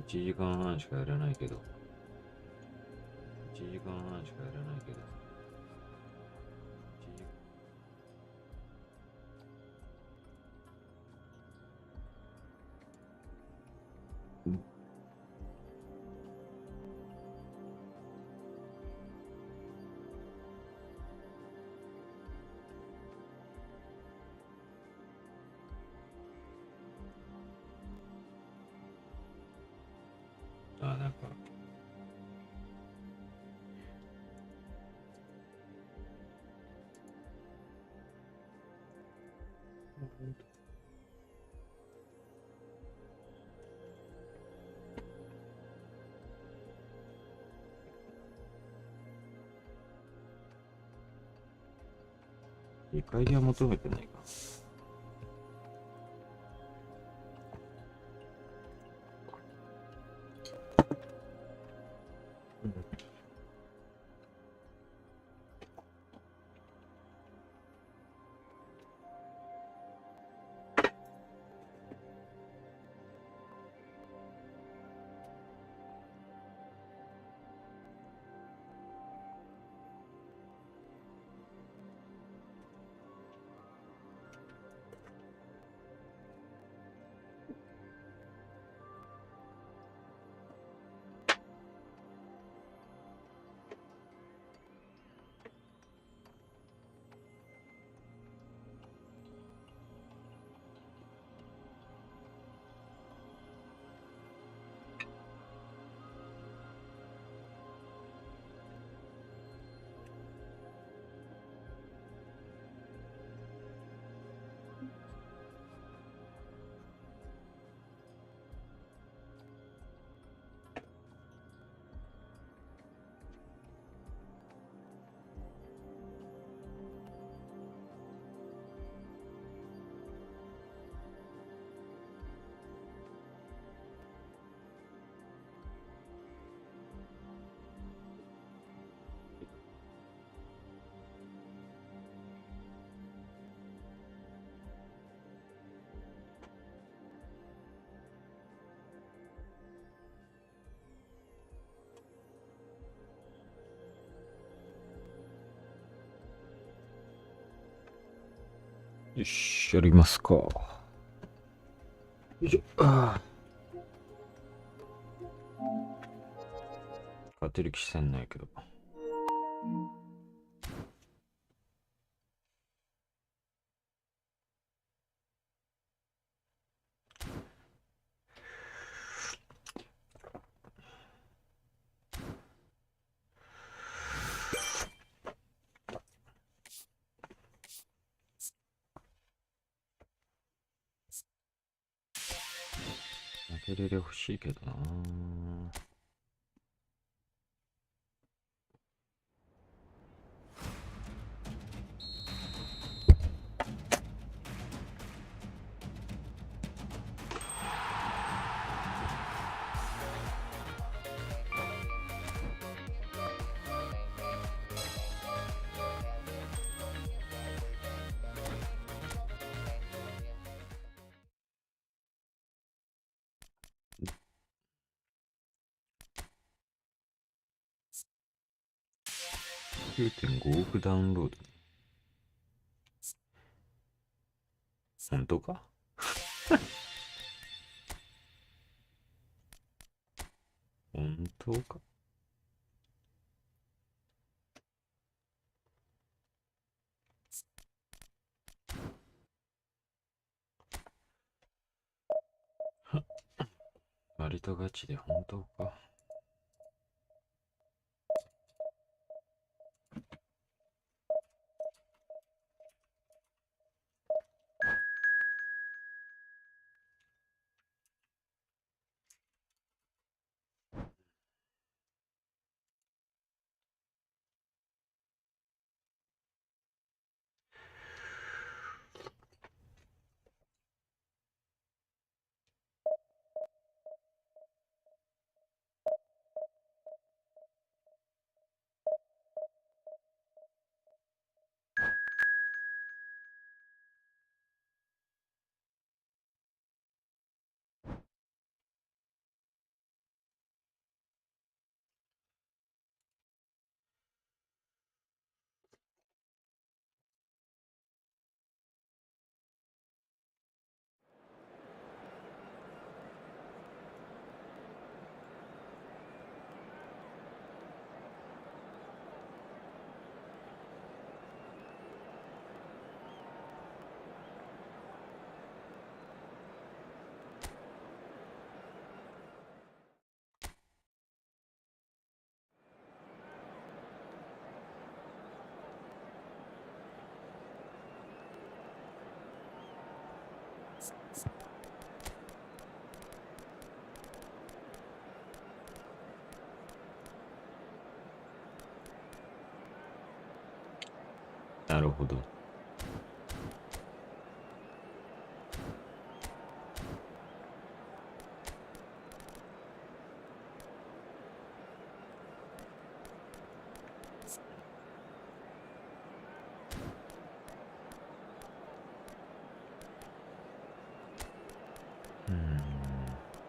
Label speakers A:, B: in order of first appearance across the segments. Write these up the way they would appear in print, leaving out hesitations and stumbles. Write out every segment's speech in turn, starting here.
A: 1時間半しかやらないけど。1時間半しかやらないけど。1時なんか、見返りは求めてないか。よし、やりますか。よいしょ。勝てる気せんないけど。負けれれ欲しいけどな。9.5 億ダウンロード。本当か？本当か？割とガチで本当か？なるほど。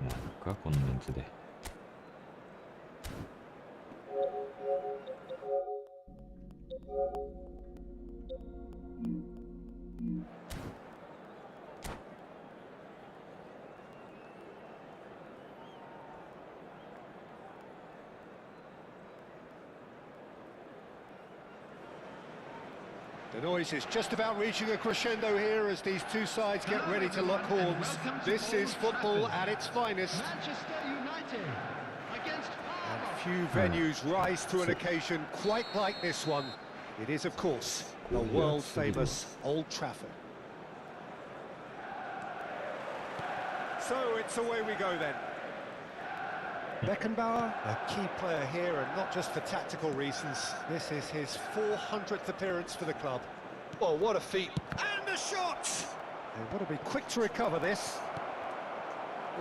A: まあいいか、このメンツで。
B: The noise is just about reaching a crescendo here as these two sides get ready to lock horns. This is football at its finest. And few venues rise to an occasion quite like this one. It is, of course, the world-famous Old Trafford. So it's away we go then. Beckenbauer, a key player here, and not just for tactical reasons. This is his 400th appearance for the club. Oh, what a feat. And a shot! They've got to be quick to recover this.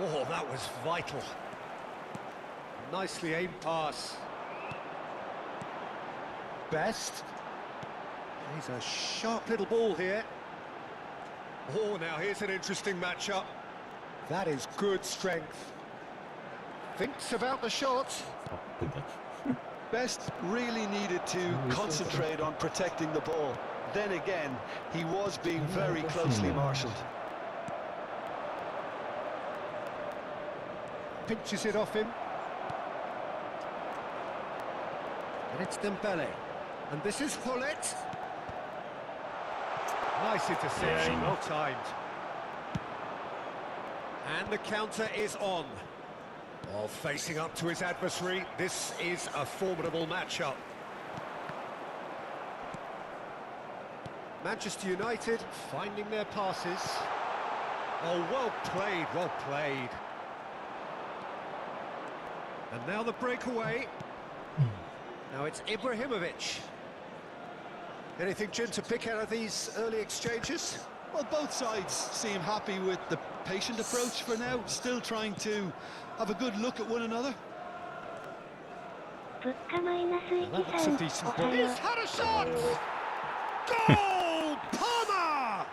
B: Oh, that was vital. Nicely aimed pass. Best. He's a sharp little ball here. Oh, now here's an interesting matchup. That is good strength. Thinks about the shot.
C: Best really needed to concentrate on protecting the ball. Then again, he was being very closely marshalled.
B: Pinches it off him. And it's Dembele. And this is Hullet. Nice interception, well timed. And the counter is on. While facing up to his adversary, this is a formidable matchup. Manchester United finding their passes. Oh, well played, well played. And now the breakaway. Now it's Ibrahimovic. Anything, Jim, to pick out of these early exchanges?
C: Well, both sides seem happy with the patient approach for now, still trying to have a good look at one another.
B: That looks a decent ball. He's had a shot! Goal! Palmer!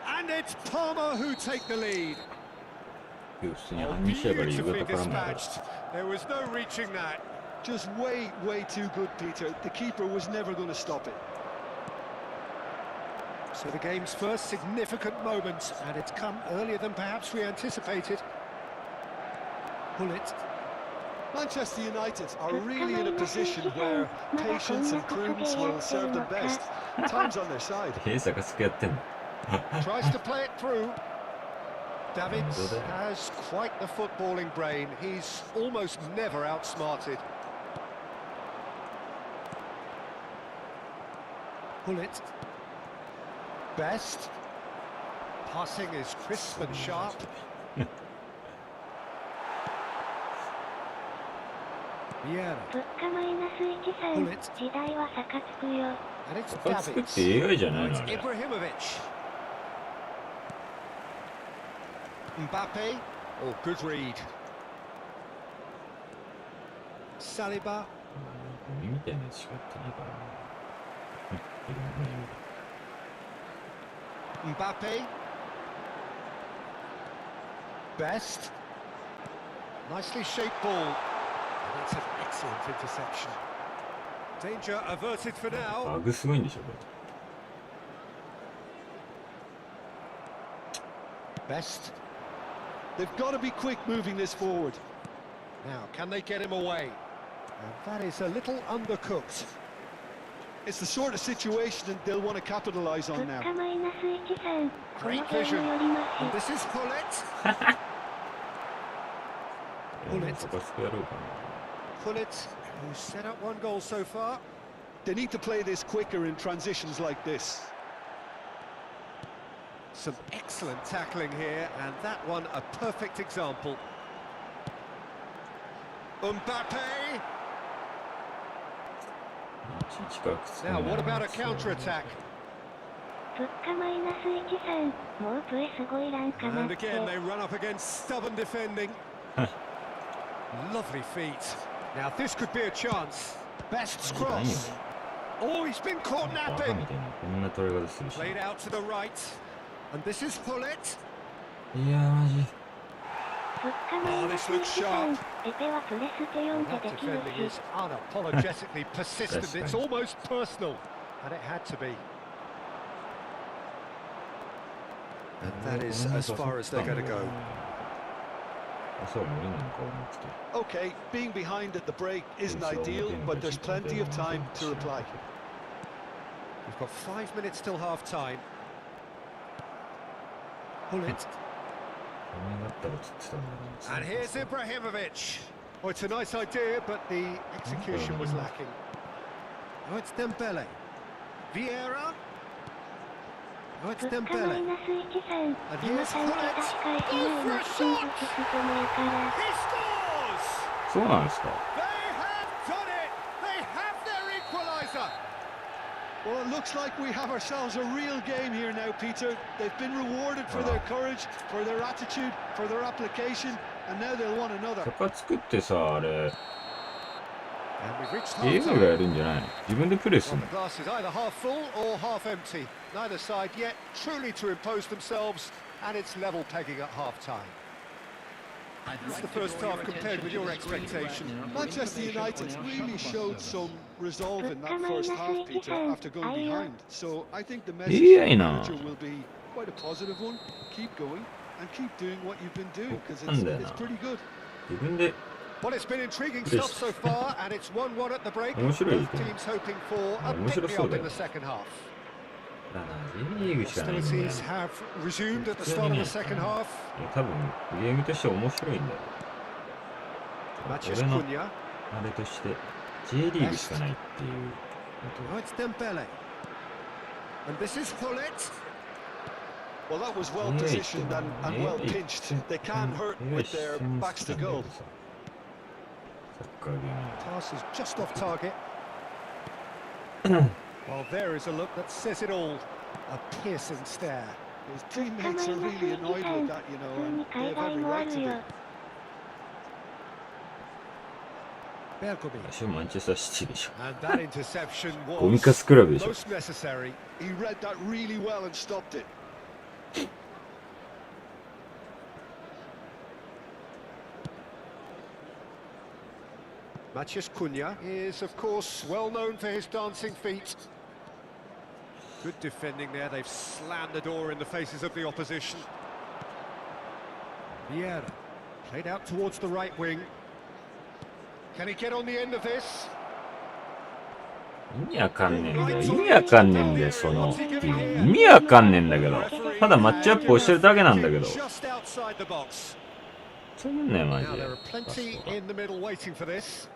B: And it's Palmer who take the lead. Oh, beautifully dispatched. There was no reaching that.
C: Just way too good, Peter. The keeper was never going to stop it.
B: So the game's first significant moment, and it's come earlier than perhaps we anticipated. Hullet.
C: Manchester United are really in a position where patience and prudence will serve them best. Time's on their side.
B: Tries to play it through. Davids has quite the footballing brain. He's almost never outsmarted. Hullet. Best. Passing is crisp and sharp. Vieira. Hullet. And it's Davids. It's Ibrahimovic. Mbappe. Oh, good read. Saliba. Mbappe. Best. Nicely shaped ball. And that's an excellent interception. Danger averted for now. Best.
C: They've got to be quick moving this forward.
B: Now, can they get him away? And that is a little undercooked.
C: It's the sort of situation that they'll want to capitalise on now.
B: Great vision. And this is Hullet. Hullet, who's set up one goal so far.
C: They need to play this quicker in transitions like this.
B: Some excellent tackling here, and that one a perfect example. Mbappe! Now, what about a counter-attack? And again, they run up against stubborn defending. Lovely feet. Now, this could be a chance. Best's cross. Oh, he's been caught napping. Played out to the right. And this is Pullet. Oh, this looks sharp. That defending is unapologetically persistent. It's almost personal. And it had to be. And that is as far as they're going to go.
C: Okay, being behind at the break isn't ideal, but there's plenty of time to reply.
B: We've got 5 minutes till half-time. Pull it. And here's Ibrahimovic. Oh, it's a nice idea, but the execution was lacking. Oh, it's Dembele. Vieira. Oh, it's Dembele. And here's Pullet. Go for a shot! He scores!
A: So nice.
B: They have done it! They have their equaliser!
C: Well, it looks like we have ourselves a real game here now, Peter. They've been rewarded for their courage, for their attitude, for their application, and now they'll want another.
A: 坂作ってさ、あれ
B: And we've reached
A: 映画が
B: half-time.
A: やるんじゃないの？自分でプレーす
B: Well,
A: る
B: the glass is either half full or half empty. Neither side yet truly to impose themselves, and it's level pegging at half-time. What's the first half compared with your expectation?
C: Manchester United really showed some resolve in that first half, Peter, after going behind. So I think the message
A: Yeah,
C: from
A: I
C: the
A: know.
C: manager will be quite a positive one. Keep going and keep doing what you've been doing, because it's pretty good.
A: 自分で
B: Well, it's been intriguing stuff so far, and it's 1-1 at the break.
A: 面白い
B: Both teams hoping for a pick-me-up in the second half.
A: だな、J リーグしかないんだよ。
B: Hostilities have resumed at the start of the second half.
A: 多分ゲームとして面白いんだよ。
B: Matches
A: 俺の
B: Cunha.
A: あれとして J リーグしかないっていう
B: Oh, it's Dembele. And this is Pullet.
C: Well, that was well positioned and well pinched. They can't hurt with their backs to goal.
A: サッカーゲーム
B: Pass is just off target. Well, there is a look that says it all. A piercing stare.
C: His teammates are really annoyed with that, you know, and they have every right to be.
B: Bergomi.
A: 私はマンチェスターシティでしょ。
B: And that interception
A: ゴミ
B: was
A: カスクラブでしょ。
B: most necessary.
C: He read that really well and stopped it.
B: Mathias Cunha is, of course, well known for his dancing feet. Good defending there. They've slammed the door in the faces of the opposition. Vieira played out towards the right wing. Can he get on the end of this?
A: 意味わかんねえんだよ。意味わかんねえんだよ、その。意味わかんねえんだけど。ただマッチアップをしてるだけなんだけど。
B: Just outside the box.
A: そうなんだよ、マジ
B: Now
A: で
B: there are plenty in the middle waiting for this.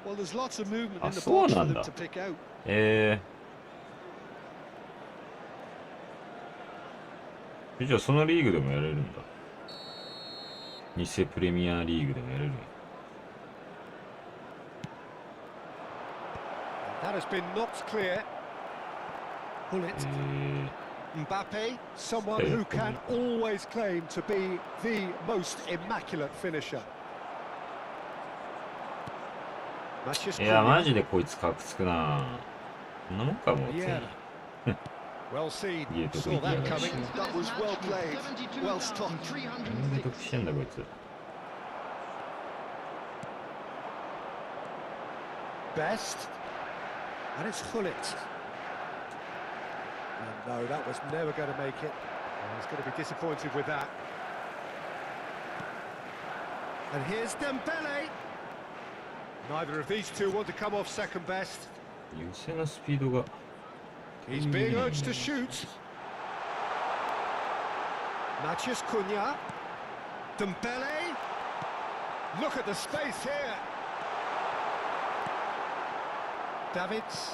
C: Well, there's lots of movement in the
A: そう
C: box
A: な
C: for
A: ん
C: them
A: だ。
C: to pick out.
A: じゃあそのリーグでもやれるんだ。偽プレミアリーグでもやれるんや。
B: That has been knocked clear. Pull it. Mbappe, someone who can always claim to be the most immaculate finisher.
A: いや、マジでこいつカクつくな。こんなもんかもう。
B: Well seen.
A: 家とこ
B: Saw
A: 行きや
B: that
A: がるし。
B: coming.
C: That was well played, well stopped.
A: 何で得してんだこいつ。
B: Best. And it's Pullet. And no, that was never going to make it. He's going to be disappointed with that. And here's Dembele. Neither of these two want to come off second best.
A: 優勢なスピードが。
B: He's being urged to shoot. Mathias Cunha. Dembele. Look at the space here. Davids.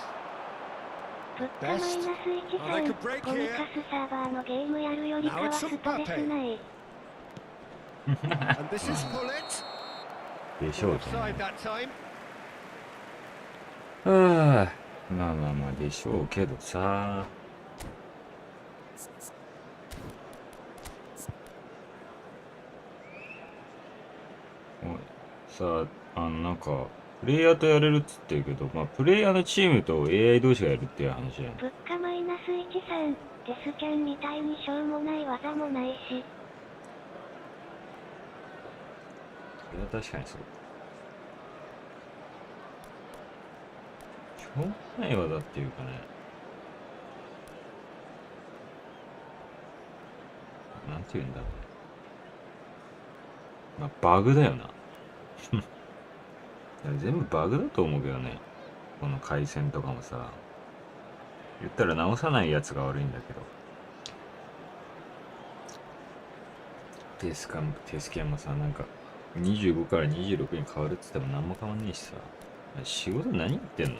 D: 物価マイナス1銭、ゴミカスサーバーのゲームやるよりかはストレスない。
B: And this is Pullet.
A: でしょう
B: Offside
A: ね。
B: that time.
A: はあ、まあまあまあでしょうけどさ。さあ、なんか、プレイヤーとやれるっつってるけど、まあ、プレイヤーのチームと AI 同士がやるっていう話じゃん。
D: 物価マイナス13、デスキャンみたいにしょうもない技もないし。
A: それは確かにそう。しょうもない技っていうかね。なんて言うんだろう。まあ、バグだよな。いや全部バグだと思うけどね。この回線とかもさ。言ったら直さないやつが悪いんだけど。テスキャンもさ、なんか、25から26に変わるっつっても何も変わんねえしさ。仕事何言ってんの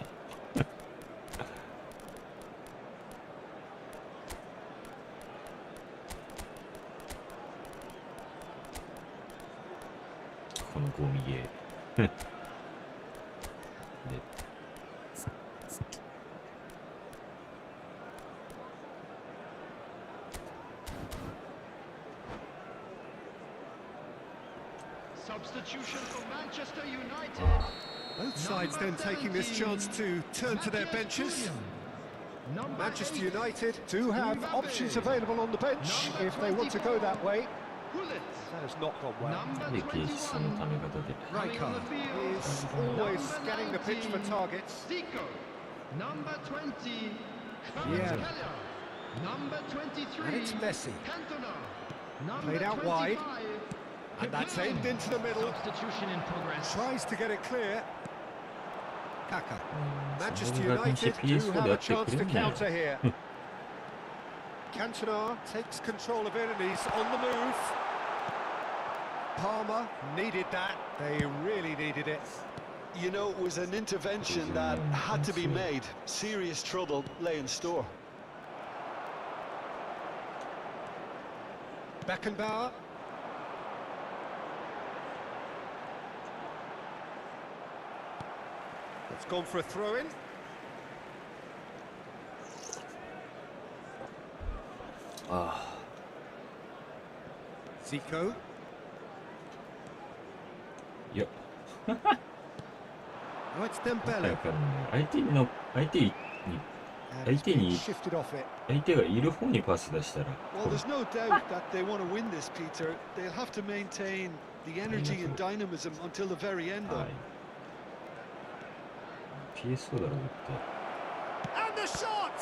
A: このゴミゲー。で、
C: Substitution for Manchester United.
B: Both sides then taking this chance to turn to their benches. Manchester United do have options available on the bench if they want to go that way. That has not gone well.
A: で、ケージそのため方で。
B: Rijkaard is always scanning the pitch for targets.
C: Number 20.
B: Yeah.
C: Number 23.
B: And it's Messi.
C: Cantona.
B: Played out wide. And that's aimed into the middle.
C: Substitution in progress.
B: Tries to get it clear. Kaka.
A: そ
B: Manchester
A: の額にして
B: United do
A: PS4 で
B: have
A: や
B: a
A: ってく
B: chance
A: れ
B: to
A: んなよ。
B: counter here. Cantona takes control of it and he's on the move. Palmer needed that. They really needed it.
C: You know, it was an intervention that had to be made. Serious trouble lay in store.
B: Beckenbauer. It's gone for a throw-in. Zico.
A: いや、
B: Now it's
A: だ
B: Dembele.
A: からね、相手に、
B: And it's
A: 相手に-
B: been shifted off it.
A: 相手がいる方にパス出したら、
C: Well, there's no doubt that they want to win this, Peter. They'll have to maintain the energy and dynamism until the very end,
A: は
C: though.
A: い。PS4 だろ、絶対。
B: And the shot!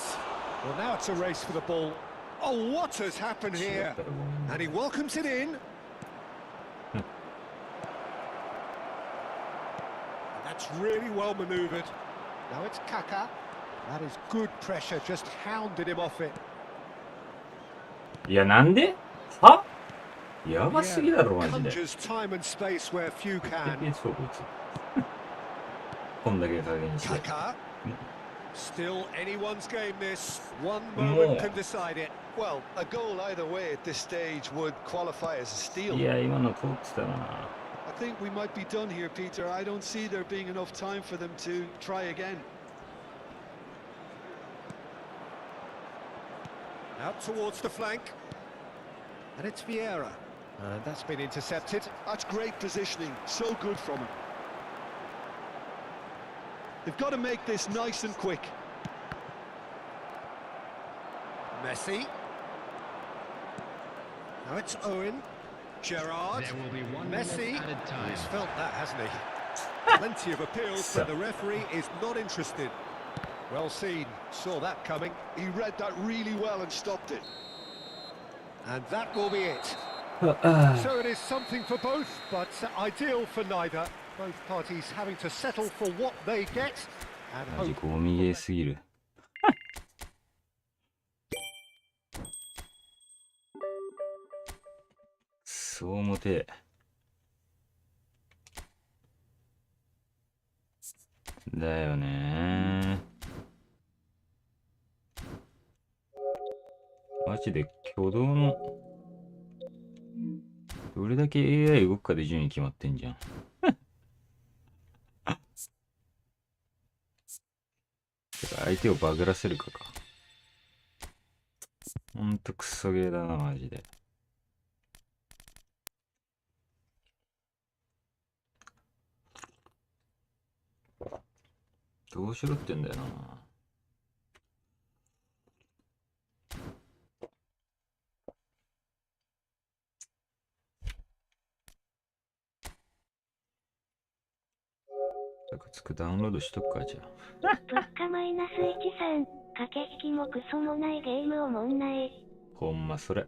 B: Well, now it's a race for the ball. Oh, what has happened
A: 違
B: here?
A: ったらごめん
B: And
A: ね。
B: he welcomes it in. And that's really well manoeuvred. Now it's Kaka. That is good pressure, just hounded him off it.
A: いや、なんではやばすぎだろ、マジで。
B: Conjures time and space where few can.
A: PS4 こいつ。こんだけ加減して。
B: Kaka. Still anyone's game this. One
A: More.
B: moment can decide it.
C: Well, a goal either way at this stage would qualify as a steal.
A: いや、今の通ってたな。
C: I think we might be done here, Peter. I don't see there being enough time for them to try again.
B: Out towards the flank. And it's Vieira. And that's been intercepted.
C: That's great positioning. So good from him. They've got to make this nice and quick.
B: Messi. Now it's Owen. Gerrard.
E: There will be 1
B: Messi.
E: minute added time.
B: He's felt that, hasn't he? Plenty of appeals, but the referee is not interested. Well seen. Saw that coming.
C: He read that really well and stopped it.
B: And that will be it. So it is something for both, but ideal for neither. Both parties having to settle for what they get and
A: マジ
B: hope.
A: ゴミゲーすぎる。そう思て。だよねジで挙動のどれだけ AI 動くかで順位決まってんじゃん。相手をバグらせるか。ほんとクソゲーだな、マジで。どうしろってんだよな。つくダウンロードしとくか、じゃあ。
D: 物価マイナス13、駆け引きもクソもないゲームをもんない。
A: ほんまそれ。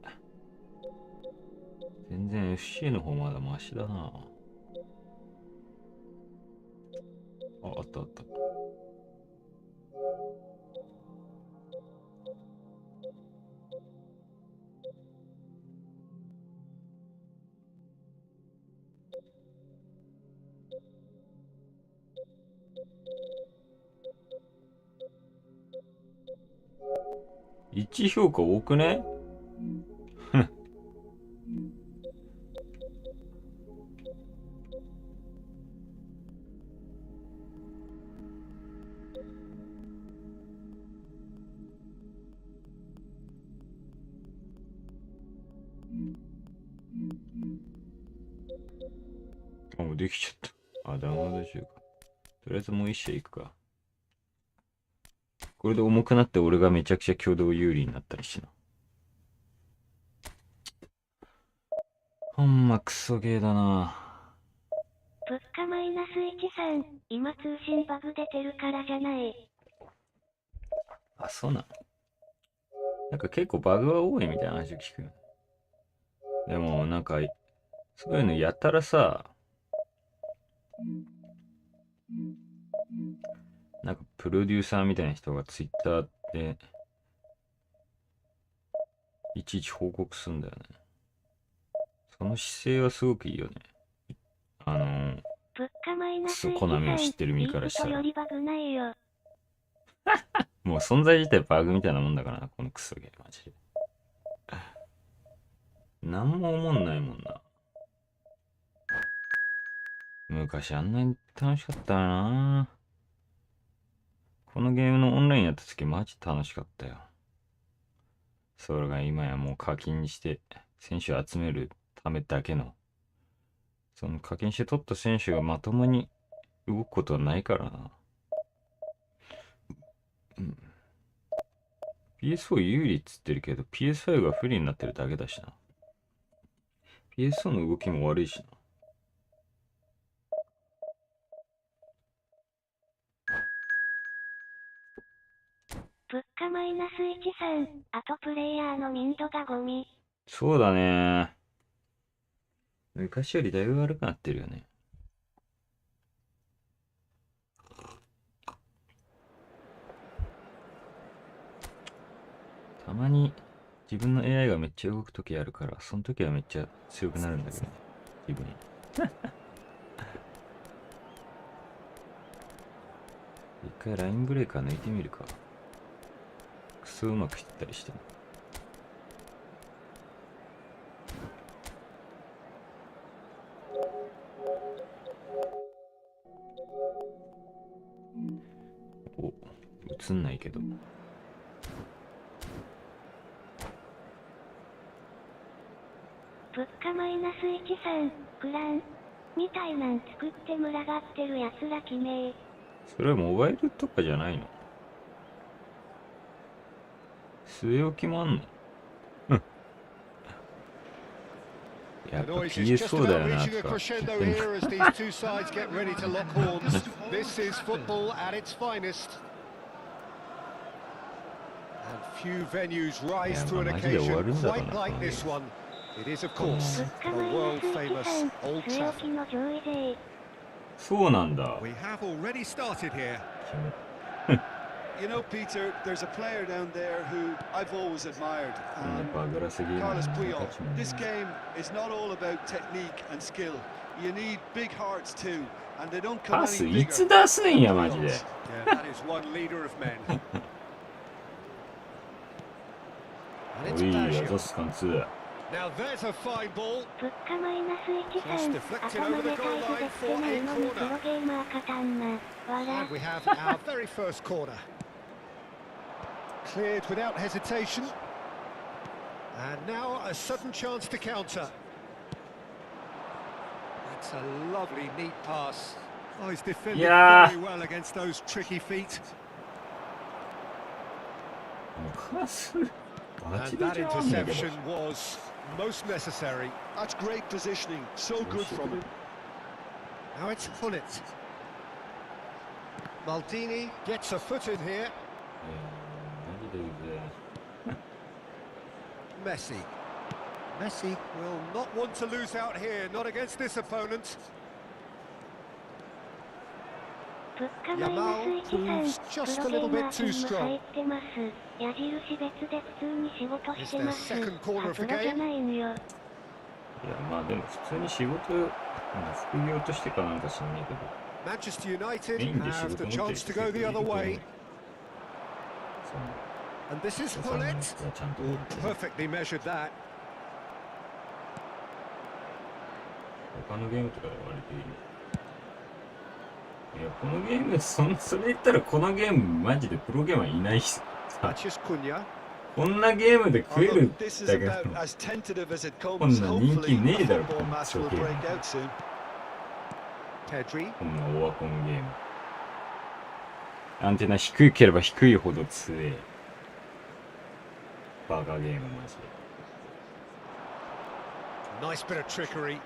A: 全然 FC の方まだマシだな。あった。1評価多くね？あ、もうできちゃった。あ、ダウンロード中か。とりあえずもう一社行くか。これで重くなって俺がめちゃくちゃ挙動有利になったりしな。ほんまクソゲーだな。
D: 物価マイナス13、今通信バグ出てるからじゃない。
A: あ、そうなの。なんか結構バグは多いみたいな話を聞くよ。でもなんか、そういうのやったらさ、なんかプロデューサーみたいな人がツイッターでいちいち報告するんだよね。その姿勢はすごくいいよね。
D: 物価マイナス13、
A: コナミを知ってる身からしたら。
D: よりバグないよ。
A: もう存在自体バグみたいなもんだからな、このクソゲーマジで。なんも思んないもんな。昔あんなに楽しかったな。このゲームのオンラインやった時マジ楽しかったよ。それが今やもう課金して選手を集めるためだけの。その課金して取った選手がまともに動くことはないからな。PS4 有利っつってるけど PS5 が不利になってるだけだしな。PS4 の動きも悪いしな。
D: 物価マイナス13、あとプレイヤーの民度がゴミ。
A: そうだね。昔よりだいぶ悪くなってるよね。たまに自分の AI がめっちゃ動くときあるから、その時はめっちゃ強くなるんだけどね。自分。一回ラインブレーカー抜いてみるか。クソうまくいったりしても。お、映んないけど。
D: 物価マイナス13、クランみたいなん作って群がってるやつら決め。
A: それはモバイルとかじゃないの？据え置きもあんの？やっぱ PS4 だよなとか言ってんだ。
B: Few venues rise to an occasion quite like this one. It is, of course, a world-famous Old Trafford.
A: そうなんだ。
B: We have already started here.
C: You know, Peter, there's a player down there who I've always admired. Carlos Puyol. This game is not all about technique and skill. You need big hearts too, and they don't come any bigger.
A: いつ出すんやマジで。
B: Yeah, that is one leader of men. And
A: お
B: it's
A: い、ア
B: Baggio.
A: ザス貫通。
B: Now there's a fine ball.
D: ぶっかマイナス1
B: Just
D: さん。
B: deflected
D: 頭
B: over
D: で
B: the
D: タ
B: goal
D: イプで
B: line
D: き
B: for
D: てない
B: a
D: のにプ
B: corner.
D: ロゲーマー勝たんな。笑
B: And we have our very first corner. Cleared without hesitation. And now a sudden chance to counter. That's a lovely, neat pass. Oh, he's defended
A: Yeah.
B: very well against those tricky feet.
A: もうカスバ
B: And
A: チバ
B: that
A: チ合わんねんけど。
B: interception was most necessary.
C: That's great positioning. So good from him.
B: Now it's Hullet. Maldini gets a foot in here.
A: マジでうぜ
B: Messi. Messi will not want to lose out here, not against this opponent.
D: ぶっかマイナス1さん。プロゲーマーチーム入ってます。矢印別で普通に仕事してます。プロじゃないんよ。
A: いや、まあでも普通に仕事、副業としてかなんか知らないけど。
B: Manchester United
A: メインで仕
B: have
A: 事
B: the
A: 持ってる
B: chance
A: 人
B: to go the other way.
A: その
B: And this is
A: 予算のや
B: Hullet.
A: つはちゃんと持ってる
B: Perfectly measured that.
A: 他のゲームとかで割といる。いや、このゲーム、それ言ったらこのゲームマジでプロゲーマーいないしさ。
B: Matches Cunha.
A: こんなゲームで食え
C: Oh,
A: る
C: look, this is
A: だけど。
C: about as tentative as it
A: こ
C: comes.
A: んな人気
C: Hopefully,
A: ねえ
C: a
A: だろ、
C: football
A: こんな
C: match
A: ショ
C: will
A: ーゲーム。
C: break out soon.
B: Pedri.
A: こんなオワコンゲーム。アンテナ低ければ低いほど強え。バカゲームマジで。
B: Nice bit of trickery.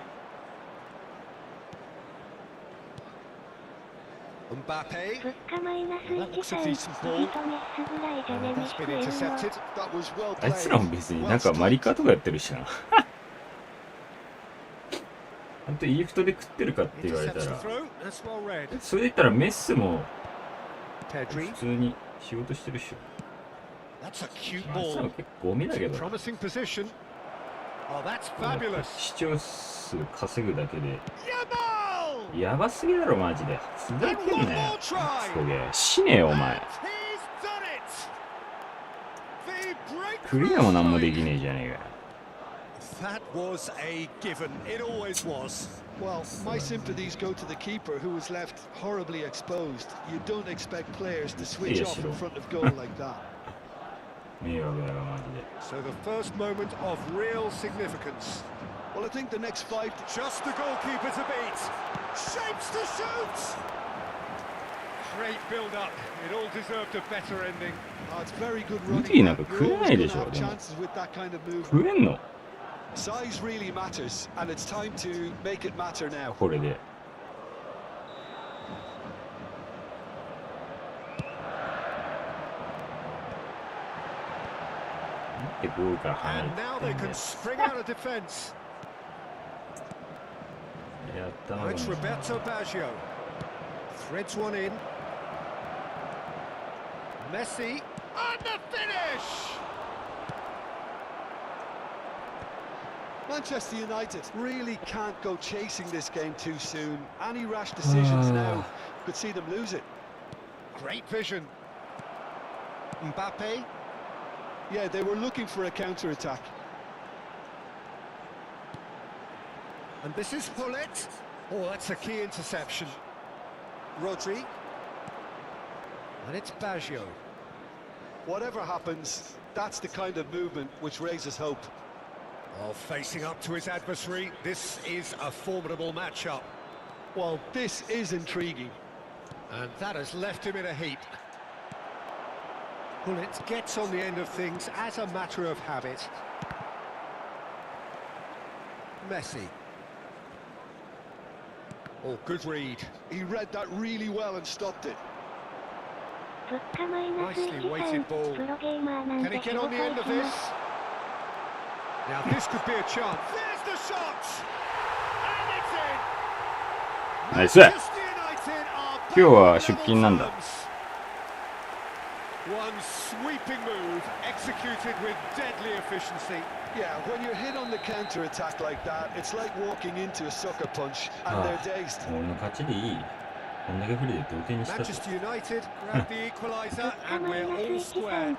B: Mbappe.
D: ぶっかマイナス
B: That
D: 1
B: looks
D: さ
B: a
D: ん。
B: decent
D: ビ
B: ball.
D: ートメッスぐらいじゃね
B: And
D: 飯
B: that's
D: 食
B: been
D: えんわ。
B: intercepted.
C: That was well
A: あい
C: played.
A: つらも別に
C: Well
A: なんかマリ
C: studied.
A: カとかやってるしな。ほんとイーフトで食ってるかって言われた
B: Intercepts
A: ら
B: the。throw. That's well read.
A: それで言ったらメッスも
B: Pedri.
A: 普通に仕事してるっしょ。
B: That's a cute
A: あいつら
B: ball.
A: も結構ゴミだけど。
B: Promising position. Oh, that's
A: やっぱ
B: fabulous.
A: 視聴数稼ぐだけで
B: Yamal!
A: やばすぎだろマジで。ふざ
B: And
A: け
B: one
A: んなよ。
B: more try.
A: クソゲー死ねえよお前。
B: And he's done it. The
A: クリアもなんもで
B: breakthrough
A: きねえじゃねえかよ。
B: That was a given. It always was.
C: Well, my sympathies go to the keeper who was left horribly exposed. You don't expect players to switch off in front of goal like that.
A: 迷惑だよマジで。
B: So the first moment of real significance.
C: Well, I think the next 5 to
B: Just the goalkeeper to beat. Shapes to shoot. Great build-up. It all deserved a better ending.
C: Oh, it's very good
A: ム
C: running.
A: ティなんか
C: You're
A: 食えな
C: always
A: いで
C: going
A: し
C: to
A: ょ
C: have
A: でも。
C: chances with that kind of move.
A: 食えんの
C: Size really matters, and it's time to make it matter now.
A: これで。なんでゴールから離れ
B: And
A: て
B: now
A: って
B: they
A: んだ
B: can
A: よ。
B: spring out a defence.
A: やったな
B: Now it's
A: この
B: Roberto Baggio. Threads one in. Messi. And the finish!
C: Manchester United really can't go chasing this game too soon. Any rash decisions now could see them lose it.
B: Great vision. Mbappe.
C: Yeah, they were looking for a counter-attack.
B: And this is Hullet. Oh, that's a key interception. Rodri. And it's Baggio.
C: Whatever happens, that's the kind of movement which raises hope.
B: Oh, facing up to his adversary, this is a formidable matchup.
C: Well, this is intriguing.
B: And that has left him in a heap. Hullet gets on the end of things as a matter of habit. Messi. Oh, good read.
C: He read that really well and stopped it.
D: ぶっかマイナス
B: Nicely
D: 1
B: weighted
D: さ
B: ball.
D: ん。プロゲーマーなん
B: Can
D: て
B: he
D: 仕
B: get
D: 事
B: on the
D: 行
B: end
D: き
B: of
D: ま
B: this?
D: す。
B: Now this could be a chance. There's the shot! And it's in!
A: ナイス。
B: Manchester United are
A: 今日は
B: back
A: 出
B: on
A: 勤なんだ。
B: level terms. One sweeping move executed with deadly efficiency.
C: Yeah, when you're hit on the counter-attack like that, it's like walking into a sucker punch, and they're dazed.
A: 俺の勝ちでいい。こんだけ不利で同点にしたって。
B: Manchester United grab the equaliser and we're all square.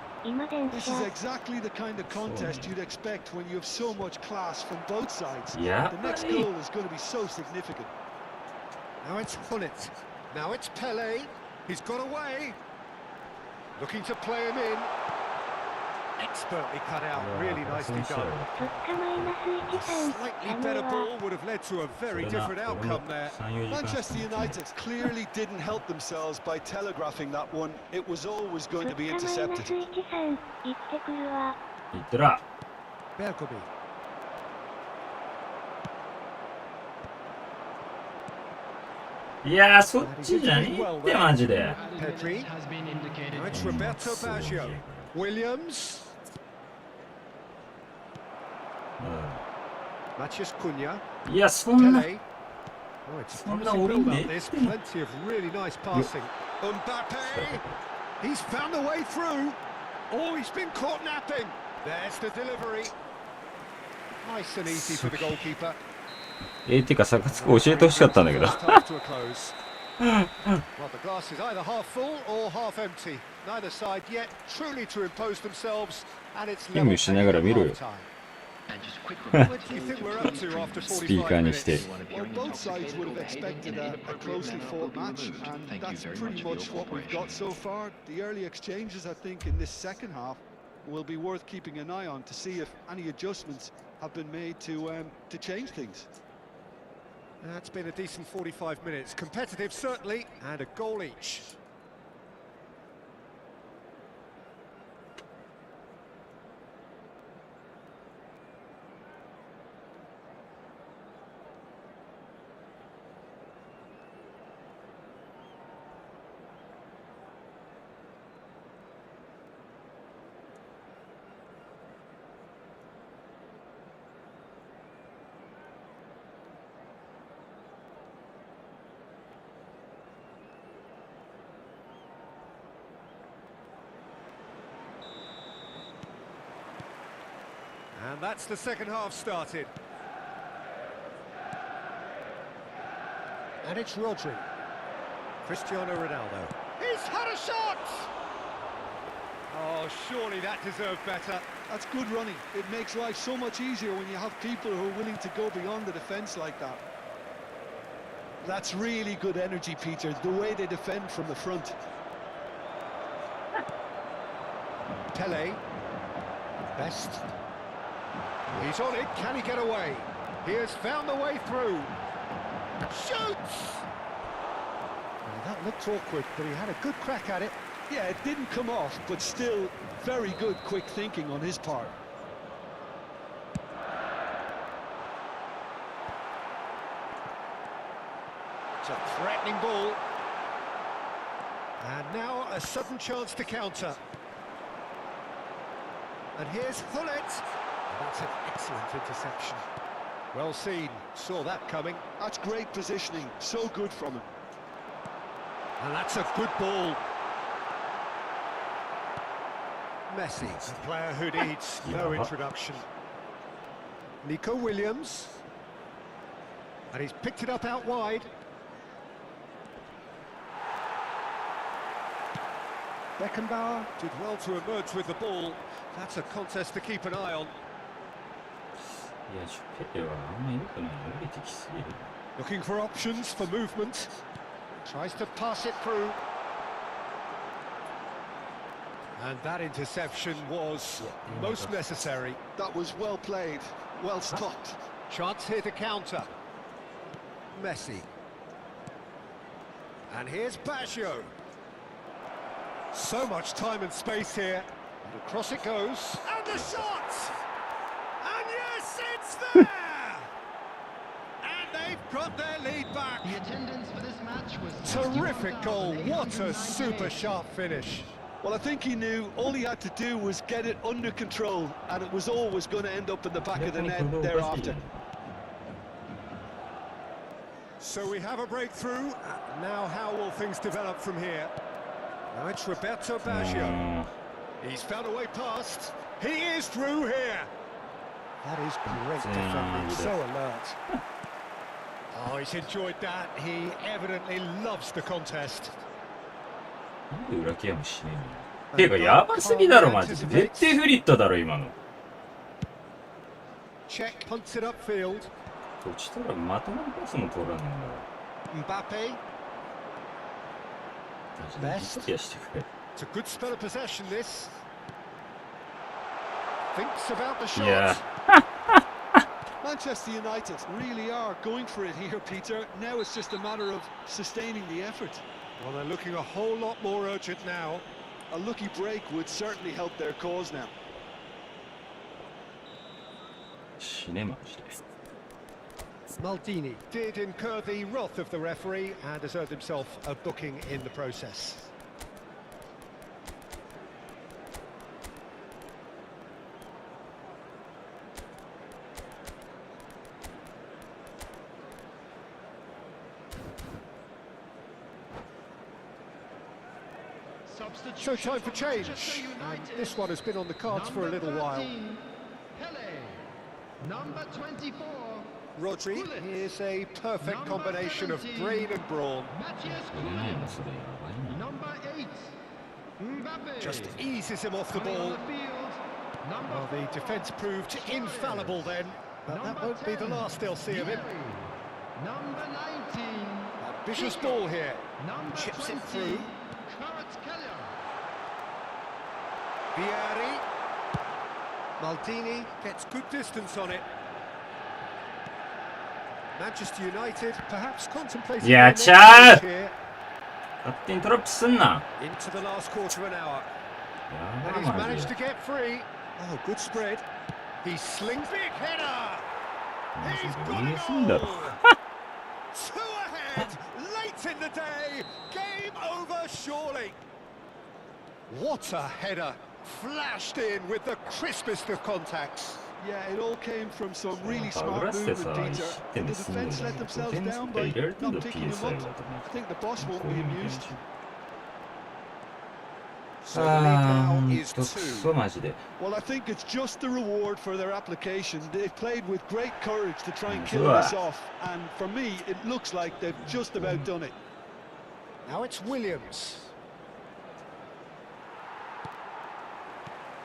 C: This is exactly the kind of contest you'd expect when you have so much class from both sides.
A: Yeah,
C: The next
A: buddy.
C: goal is going to be so significant.
B: Now it's Hullet. Now it's Pele. He's got away. Looking to play him in. Expertly cut out. Really nicely done. Slightly better ball would have led to a very different outcome there.
C: Manchester United clearly didn't help themselves by telegraphing that one. It was always going to be intercepted.
A: いってら。
B: Bergomi.
A: いやー、そっちじゃねえってマジで。
B: Pedri. Now it's Roberto Baggio. Williams. Matheus Cunha.
A: いや、そんな。
B: Pele. Oh, it's
A: I'm
B: promising
A: not
B: build
A: winning
B: up this. Plenty of really nice passing. Mbappe. He's found a way through. Oh, he's been caught napping. There's the delivery. Nice and easy for the goalkeeper.
A: てか、サカツク教えてほしかったんだけど。
B: Well, the glass is either half full or half empty. Neither side yet truly to impose themselves, and it's
A: ゲームしながら見ろよ。
B: What do you think we're up to after
A: スピーカー
B: 45
A: にして。
B: minutes?
C: Well, both sides would have expected a closely fought match, and that's pretty much what we've got so far. The early exchanges, I think, in this second half will be worth keeping an eye on to see if any adjustments have been made to change things.
B: That's been a decent 45 minutes. Competitive, certainly, and a goal each. And that's the second half started. And it's Rodri. Cristiano Ronaldo. He's had a shot! Oh, surely that deserved better.
C: That's good running. It makes life so much easier when you have people who are willing to go beyond the defence like that. That's really good energy, Peter, the way they defend from the front.
B: Pele. Best. He's on it. Can he get away? He has found the way through. Shoots! Well, that looked awkward, but he had a good crack at it.
C: Yeah, it didn't come off, but still very good quick thinking on his part.
B: It's a threatening ball. And now a sudden chance to counter. And here's Hullet. That's an excellent interception. Well seen, saw that coming.
C: That's great positioning, so good from him.
B: And that's a good ball. Messi, a player who needs no introduction. Nico Williams. And he's picked it up out wide. Beckenbauer did well to emerge with the ball. That's a contest to keep an eye on.
A: いや、ペレはあんまり良くない。降りてきすぎる。
B: Looking for options for movement. Tries to pass it through. And that interception was most necessary.
C: That was well played, well stopped.
B: Chance here to counter. Messi. And here's Baggio. So much time and space here. And across it goes. And the shot! And yes, it's there! And they've got their lead back.
E: The attendance for this match was
B: Terrific goal. What a super sharp finish.
C: Well, I think he knew all he had to do was get it under control, and it was always going to end up in the back of the net thereafter.
B: So we have a breakthrough. Now how will things develop from here? Now it's Roberto Baggio. He's found a way past. He is through here. That is great defending, so alert. Oh, he's enjoyed that. He evidently loves the contest.
A: なんで裏ケアもしねえの。てかやばすぎだろマジで。絶対フリットだろ今の。
B: Check punts it upfield.
A: 落ちたらまともにパスも取らねえんだろ。
B: Mbappe.
A: マジでケアしてくれ。
B: It's a good spell of possession, this. Thinks about the shot.
A: Yeah.
C: Manchester United really are going for it here, Peter. Now it's just a matter of sustaining the effort.
B: Well, they're looking a whole lot more urgent now.
C: A lucky break would certainly help their cause now.
A: 死ねマジで。
B: Maldini did incur the wrath of the referee and has earned himself a booking in the process. So time for change, and this one has been on the cards for a little while.
E: Number 24.
B: Rodri is a perfect combination of brain and brawn.
E: Number 8. Mbappe.
B: Just eases him off the ball. Well, the defence proved infallible then, but that won't be the last they'll see of him.
E: Number 19.
B: Ambitious ball here.
E: Number
B: Chips
E: 20.
B: it through.
E: Kvaratskhelia.
B: Vieri. Maldini gets good distance on it. Manchester United perhaps contemplating
A: Yeah,
B: their next
A: Chad!
B: stage here.
A: 勝手にトラップすんな。
B: Into the last quarter of an hour.
A: や
B: And
A: ば
B: he's
A: マジ
B: managed
A: で
B: to。get free. Oh, good spread. He slings big header. He's got
A: Niye
B: it
A: sen de?
B: all. Two ahead, late in the day. Game over, surely. What a header. Flashed in with the crispest of contacts.
C: Yeah, it all came from some really smart
A: Aggressive
C: movement,
A: side.
C: Peter. And the defence let themselves down by not picking him up. I think the boss won't be amused.
B: So the lead now
A: ほん
B: is
A: とク
B: two.
A: ソマジで。
C: Well, I think it's just the reward for their application. They've played with great courage to try and kill
A: Sure.
C: this off. And for me, it looks like they've just about done it.
B: Now it's Williams.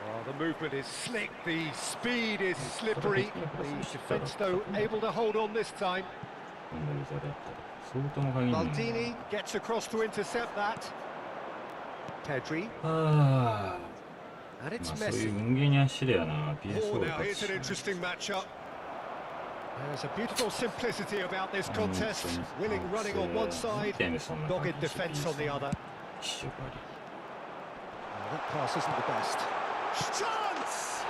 B: Oh, the movement is slick, the speed is slippery. The defence, though, able to hold on this time.
A: 今度ユーザーだったら相当の限りない。
B: Maldini gets across to intercept that. Pedri,
A: はあ。
B: and it's
A: まあそういう
B: Messi.
A: 運ゲーに走れやな。
B: Oh,
A: PS4 で
B: now
A: 勝
B: here's
A: つ
B: an
A: し。
B: interesting matchup. There's a beautiful simplicity about this contest. Willing running on one side,
A: 見てねそんな感じ
B: dogged defence on the other.
A: 一緒かり。
B: Oh, that pass isn't the best. Chance!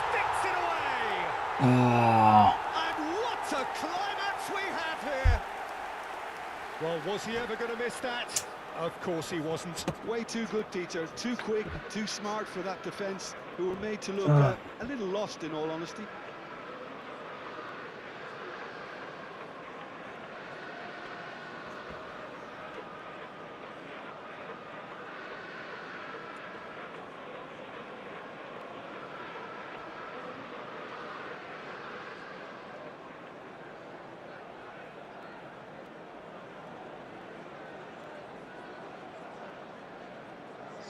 B: Sticks it away!
A: あ
B: And what a climax we have here! Well, was he ever going to miss that? Of course he wasn't.
C: Way too good, Peter. Too quick, too smart for that defence, who were made to look a little lost, in all honesty.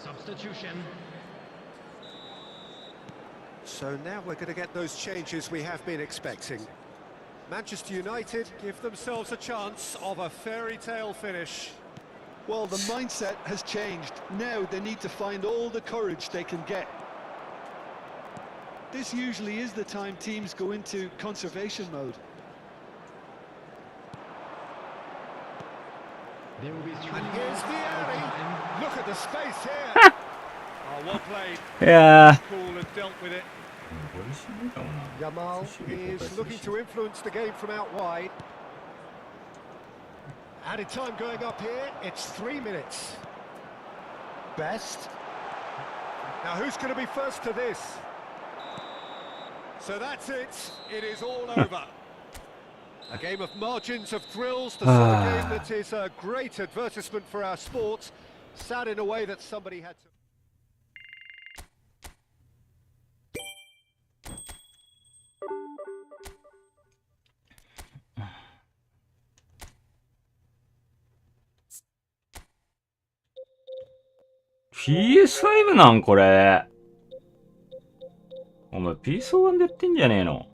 E: Substitution.
B: So now we're going to get those changes we have been expecting. Manchester United give themselves a chance of a fairy tale finish.
C: Well, the mindset has changed. Now they need to find all the courage they can get. This usually is the time teams go into conservation mode.
E: There will be 3
B: And here's Vieri.
E: time.
B: Look at the space here. Oh, well played.
A: あ。いや
B: Cool and dealt with it.
A: これしないかもな。
B: Yamal is looking to influence the game from out wide. Added time going up here, it's 3 minutes. Best. Now who's going to be first to this? So that's it, it is all over. A game of margins of thrills, the sort of game that is a great advertisement for our sport. Sad in a way that somebody had to...
A: PS5 なんこれ。お前 PS1 でやってんじゃねえの。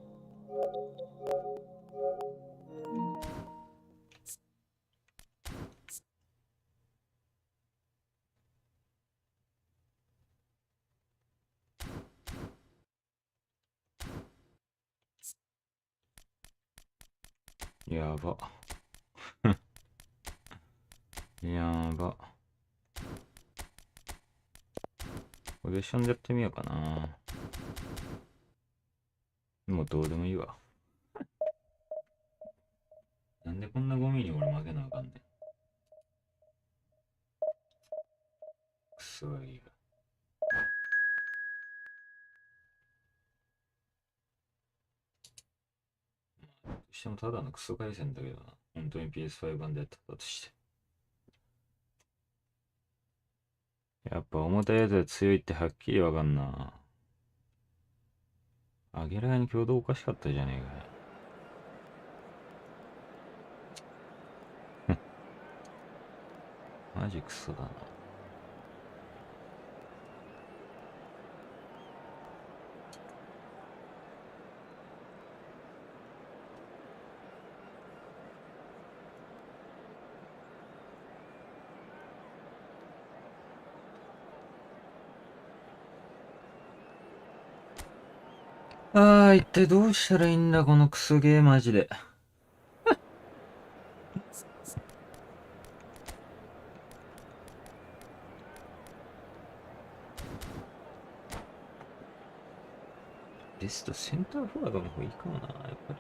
A: やば。やば。ポジションでやってみようかな。もうどうでもいいわ。なんでこんなゴミに俺負けなあかんねん。くそいいわ。どうしてもただのクソ回線だけどな。本当に PS5 版でやってたとして。やっぱ重たいやつが強いってはっきりわかんな。明らかに挙動おかしかったじゃねえかよ。マジクソだな。ああ、一体どうしたらいいんだ、このクソゲーマジで。ですとセンターフォワードの方がいいかもな、やっぱり。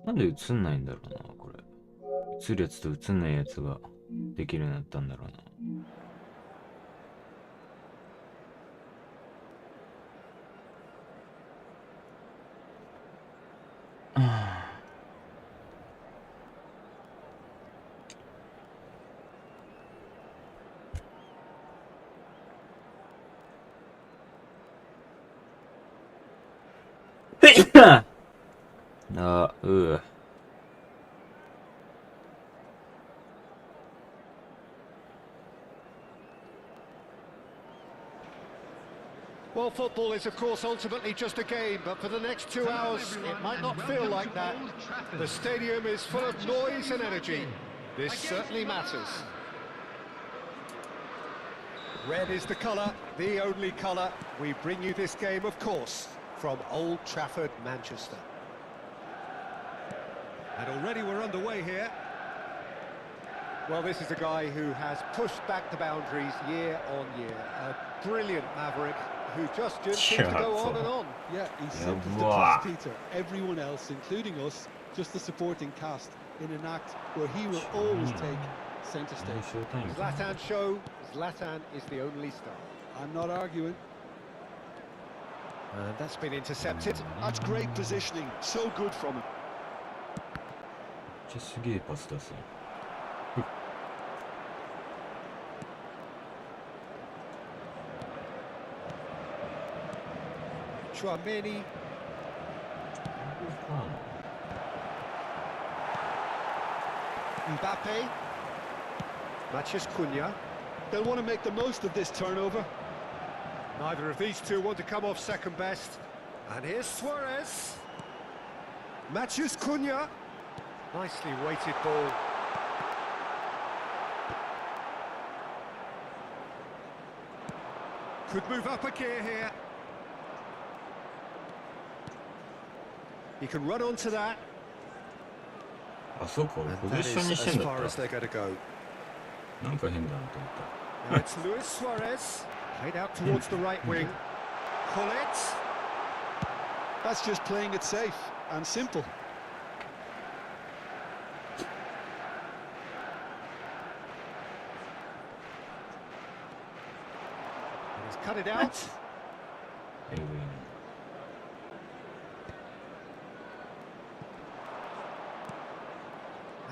A: なんで映んないんだろうな、これ。映るやつと映んないやつができるようになったんだろうな。あ、
B: Well, football is, of course, ultimately just a game, but for the next 2 hours, it might not feel like that. The stadium is full of noise and energy. This certainly matters. Red is the colour, the only colour. We bring you this game, of course, from Old Trafford, Manchester. And already we're underway here. Well, this is a guy who has pushed back the boundaries year on year. A brilliant maverick who just seems to go on and on.
C: Yeah, he's simple to class, Peter. Everyone else, including us, just the supporting cast in an act where he will always take centre stage.
B: Zlatan show, Zlatan is the only star.
C: I'm not arguing.
B: And that's been intercepted.
C: That's great positioning. So good from him.
A: めっちゃすげえパス出すよ。
B: Chouameni. Mbappe. Matheus Cunha.
C: They'll want to make the most of this turnover.
B: Neither of these two want to come off second best. And here's Suarez. Matthews Cunha. Nicely weighted ball. Could move up a gear here. He can run onto that.
A: あ、そうか、俺
B: And
A: ポ
B: that
A: ジション
B: is
A: にして
B: as
A: んだ
B: far
A: っ
B: as they're going to go.
A: た。なんか変だなと思っ
B: Now it's Luis Suarez. Played out towards the right wing. Pull it.
C: That's just playing it safe and simple.
B: And he's cut it out.
A: た。エグいね。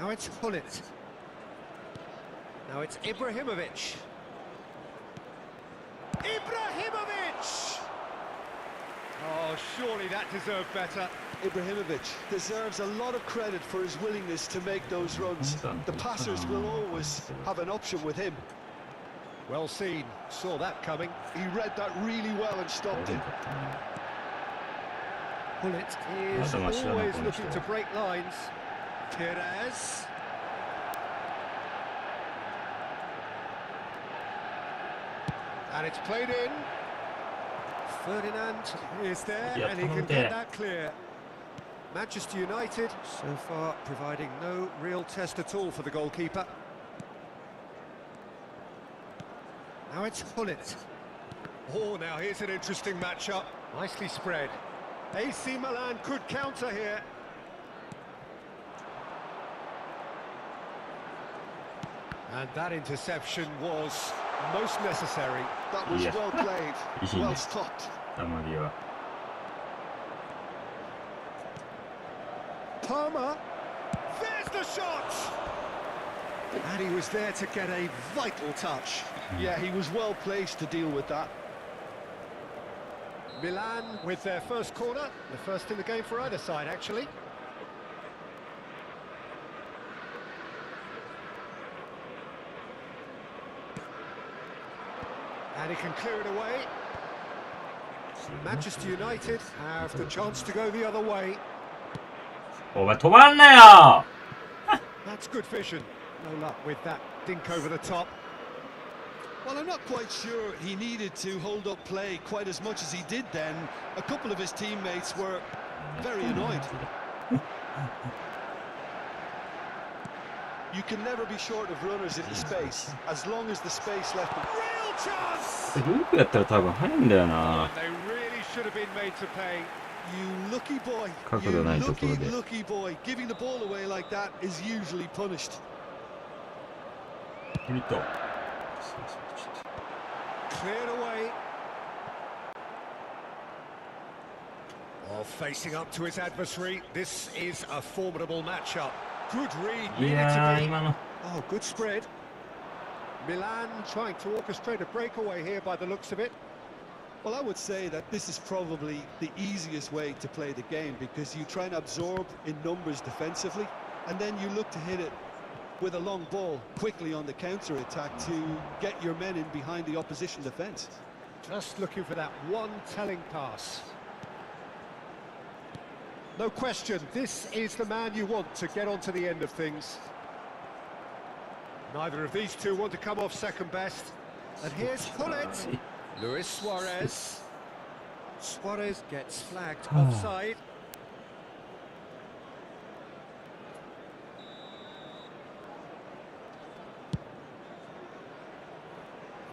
B: Now it's Pullet. Now it's Ibrahimovic. Ibrahimovic! Oh, surely that deserved better.
C: Ibrahimovic deserves a lot of credit for his willingness to make those runs. The passers will always have an option with him.
B: Well seen. Saw that coming.
C: He read that really well and stopped it.
B: Pullet is always looking to break lines. Perez. And it's played in. Ferdinand is there, and he can get that clear. Manchester United, so far, providing no real test at all for the goalkeeper. Now it's Pullet. Oh, now here's an interesting matchup. Nicely spread. AC Milan could counter here. And that interception was most necessary.
C: That was
A: Yeah.
C: well played, well stopped.
A: たまりは。
B: Palmer, there's the shot! And he was there to get a vital touch.
C: Yeah, he was well placed to deal with that.
B: Milan with their first corner, the first in the game for either side, actually. And he can clear it away. Manchester United have the chance to go the other way.
A: お前止まんなよ
B: That's good vision. No luck with that dink over the top.
C: Well, I'm not quite sure he needed to hold up play quite as much as he did then. A couple of his teammates were very annoyed. You can never be short of runners in the space, as long as the space left them.
B: Real chance!
A: ループやったら多分入るんだよな
B: They really should have been made to pay.
C: You lucky boy,
A: 角
C: you
A: 度ないところで
C: lucky boy. Giving the ball away like that is usually punished.
A: 見た
B: Cleared away. Oh, facing up to his adversary. This is a formidable matchup. Good read.
A: い
B: needed
A: や
B: to
A: ー
B: be.
A: 今の
B: Oh, good spread. Milan trying to orchestrate a breakaway here by the looks of it.
C: Well, I would say that this is probably the easiest way to play the game, because you try and absorb in numbers defensively, and then you look to hit it with a long ball quickly on the counter-attack to get your men in behind the opposition defence.
B: Just looking for that one telling pass. No question, this is the man you want to get onto the end of things. Neither of these two want to come off second best. And here's Pullet. Luis Suarez. Suarez gets flagged offside.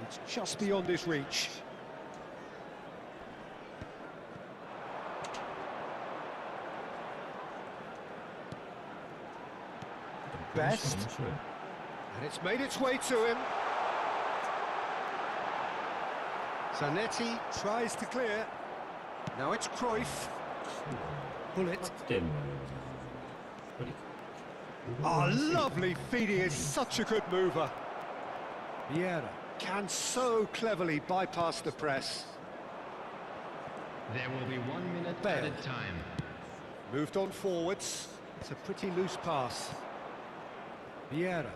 B: It's just beyond his reach. Best. And it's made its way to him. Zanetti tries to clear. Now it's Cruyff. Pullet. Oh, lovely feed. He is such a good mover. Vieira can so cleverly bypass the press.
E: There will be 1 minute
B: Bale.
E: added time.
B: Moved on forwards. It's a pretty loose pass. Vieira.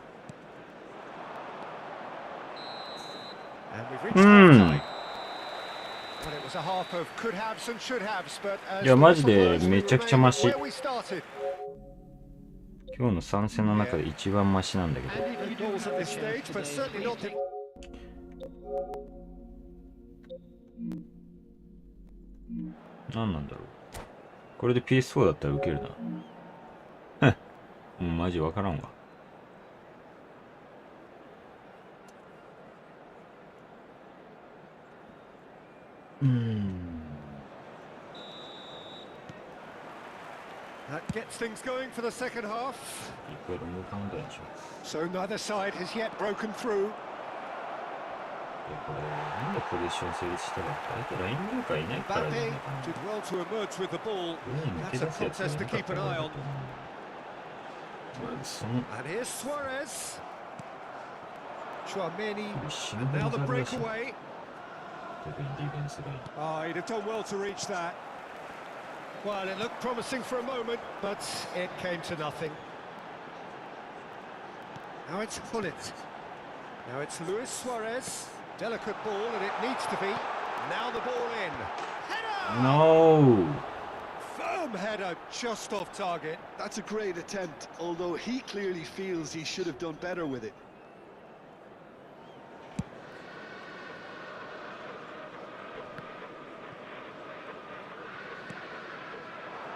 A: いやマジでめちゃくちゃマシ。今日の3戦の中で一番マシなんだけど。何なんだろう。これで PS4 だったらウケるな。もうマジわからんわ。
B: That gets things going for the second half. So neither side has yet broken through. Mbappe did well to emerge with the ball. That's a contest to keep an eye on. And here's Suarez. Chouameni. And now the breakaway. Oh, he'd have done well to reach that. Well, it looked promising for a moment, but it came to nothing. Now it's Bullet. Now it's Luis Suarez. Delicate ball, and it needs to be. Now the ball in. Header!
A: No!
B: Firm header, just off target.
C: That's a great attempt, although he clearly feels he should have done better with it.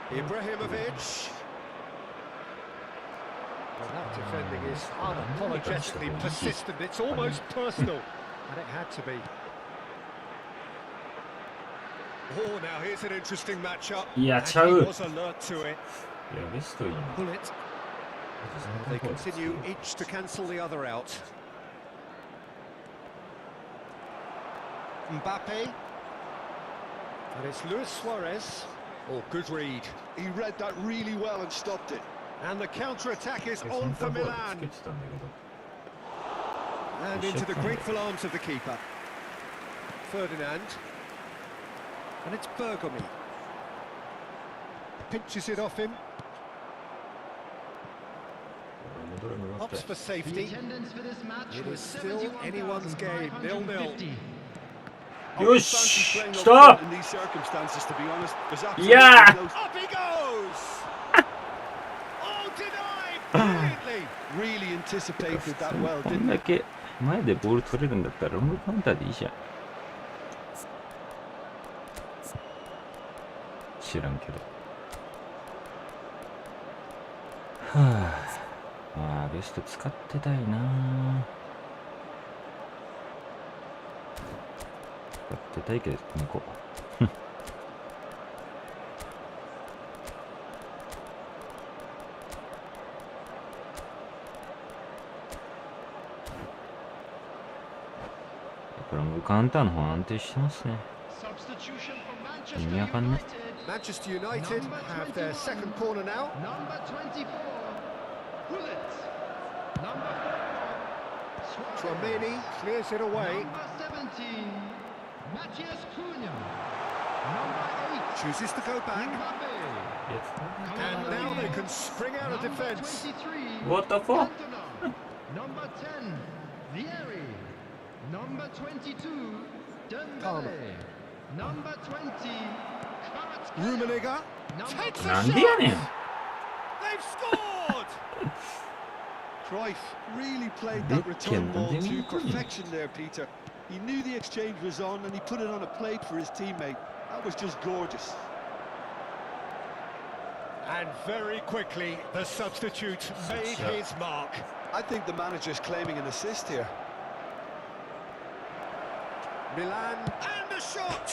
B: Ibrahimovic. Well, that defending is unapologetically persistent. It's almost personal, and it had to be. Oh, now here's an interesting matchup.
A: Yeah,
B: and he was alert to it. Bullet. They continue each to cancel the other out. Mbappe. And it's Luis Suarez. Oh, good read.
C: He read that really well and stopped it.
B: And the counter-attack is on for Milan. And into the grateful arms of the keeper. Ferdinand. And it's Bergomi. Pinches it off him. Opts for safety. It is still anyone's game, 0-0.
A: Yosh! Stop!
C: In these circumstances, to be honest, there's absolutely
A: Yeah!
B: Up he goes! Oh, denied brilliantly!
C: Really anticipated that well,
A: こん
C: didn't
A: だ
C: he?
A: け前でボール取れるんだったらロングカウンターでいいじゃん。知らんけど。はぁ、まあベスト使ってたいな。使ってたいけど猫。これもカウンターの方安定してますね。意味わかんね。
B: Manchester United have their second corner now. Chouameni clears it away. Chooses to go back. And now they can spring out of defence.
A: What the fuck?
E: Number 10, Vieri. Number 22,
B: Palmer.
E: Dembele. Number 20,
B: Rummenigge takes a
A: なんでやねん。
B: shot. They've scored.
C: Cruyff really played that return ball to perfection there, Peter. He knew the exchange was on and he put it on a plate for his teammate. That was just gorgeous.
B: And very quickly, the substitute made his mark.
C: I think the manager's claiming an assist here.
B: Milan and the shot.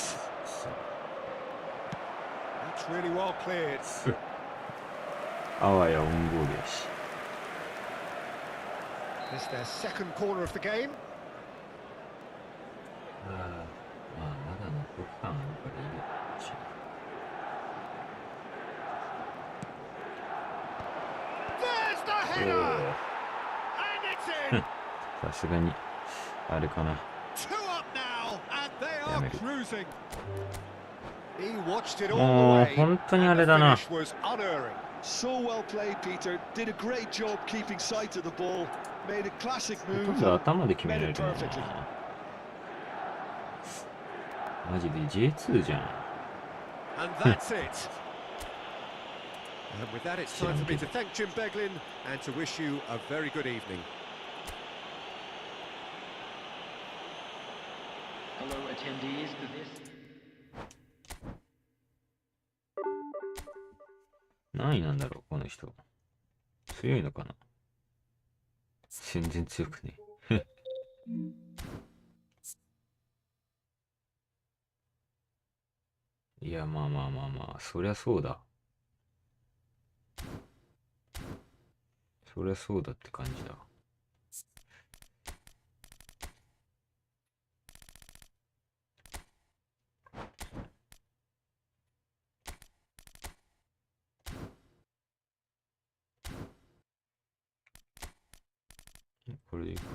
B: That's really well cleared.
A: あわやオウンゴールやし。
B: It's their second corner of the game.
A: まあまだ残る感あるからいいよ。
B: There's the header! And it's in!
A: さすがにあれかな。
B: Two up now, and they are cruising. He watched it all
A: もう
B: the way.
A: 本当にあれ
B: The
A: だな。
B: finish was unerring.
C: So well played, Peter. Did a great job keeping sight of the ball. Made a classic
A: ほと
C: move.
A: んど頭で決め
C: Made
A: られ
C: it
A: るよ
C: perfectly.
A: な。マジで J2 じゃん。
B: And that's it. And with that, it's time for me to thank Jim Beglin and to wish you a very good evening.
F: Hello, attendees to this.
A: 何位なんだろう、この人。強いのかな。全然強くね。いや、まあまあまあまあ、そりゃそうだ。そりゃそうだって感じだ。これでいいかな。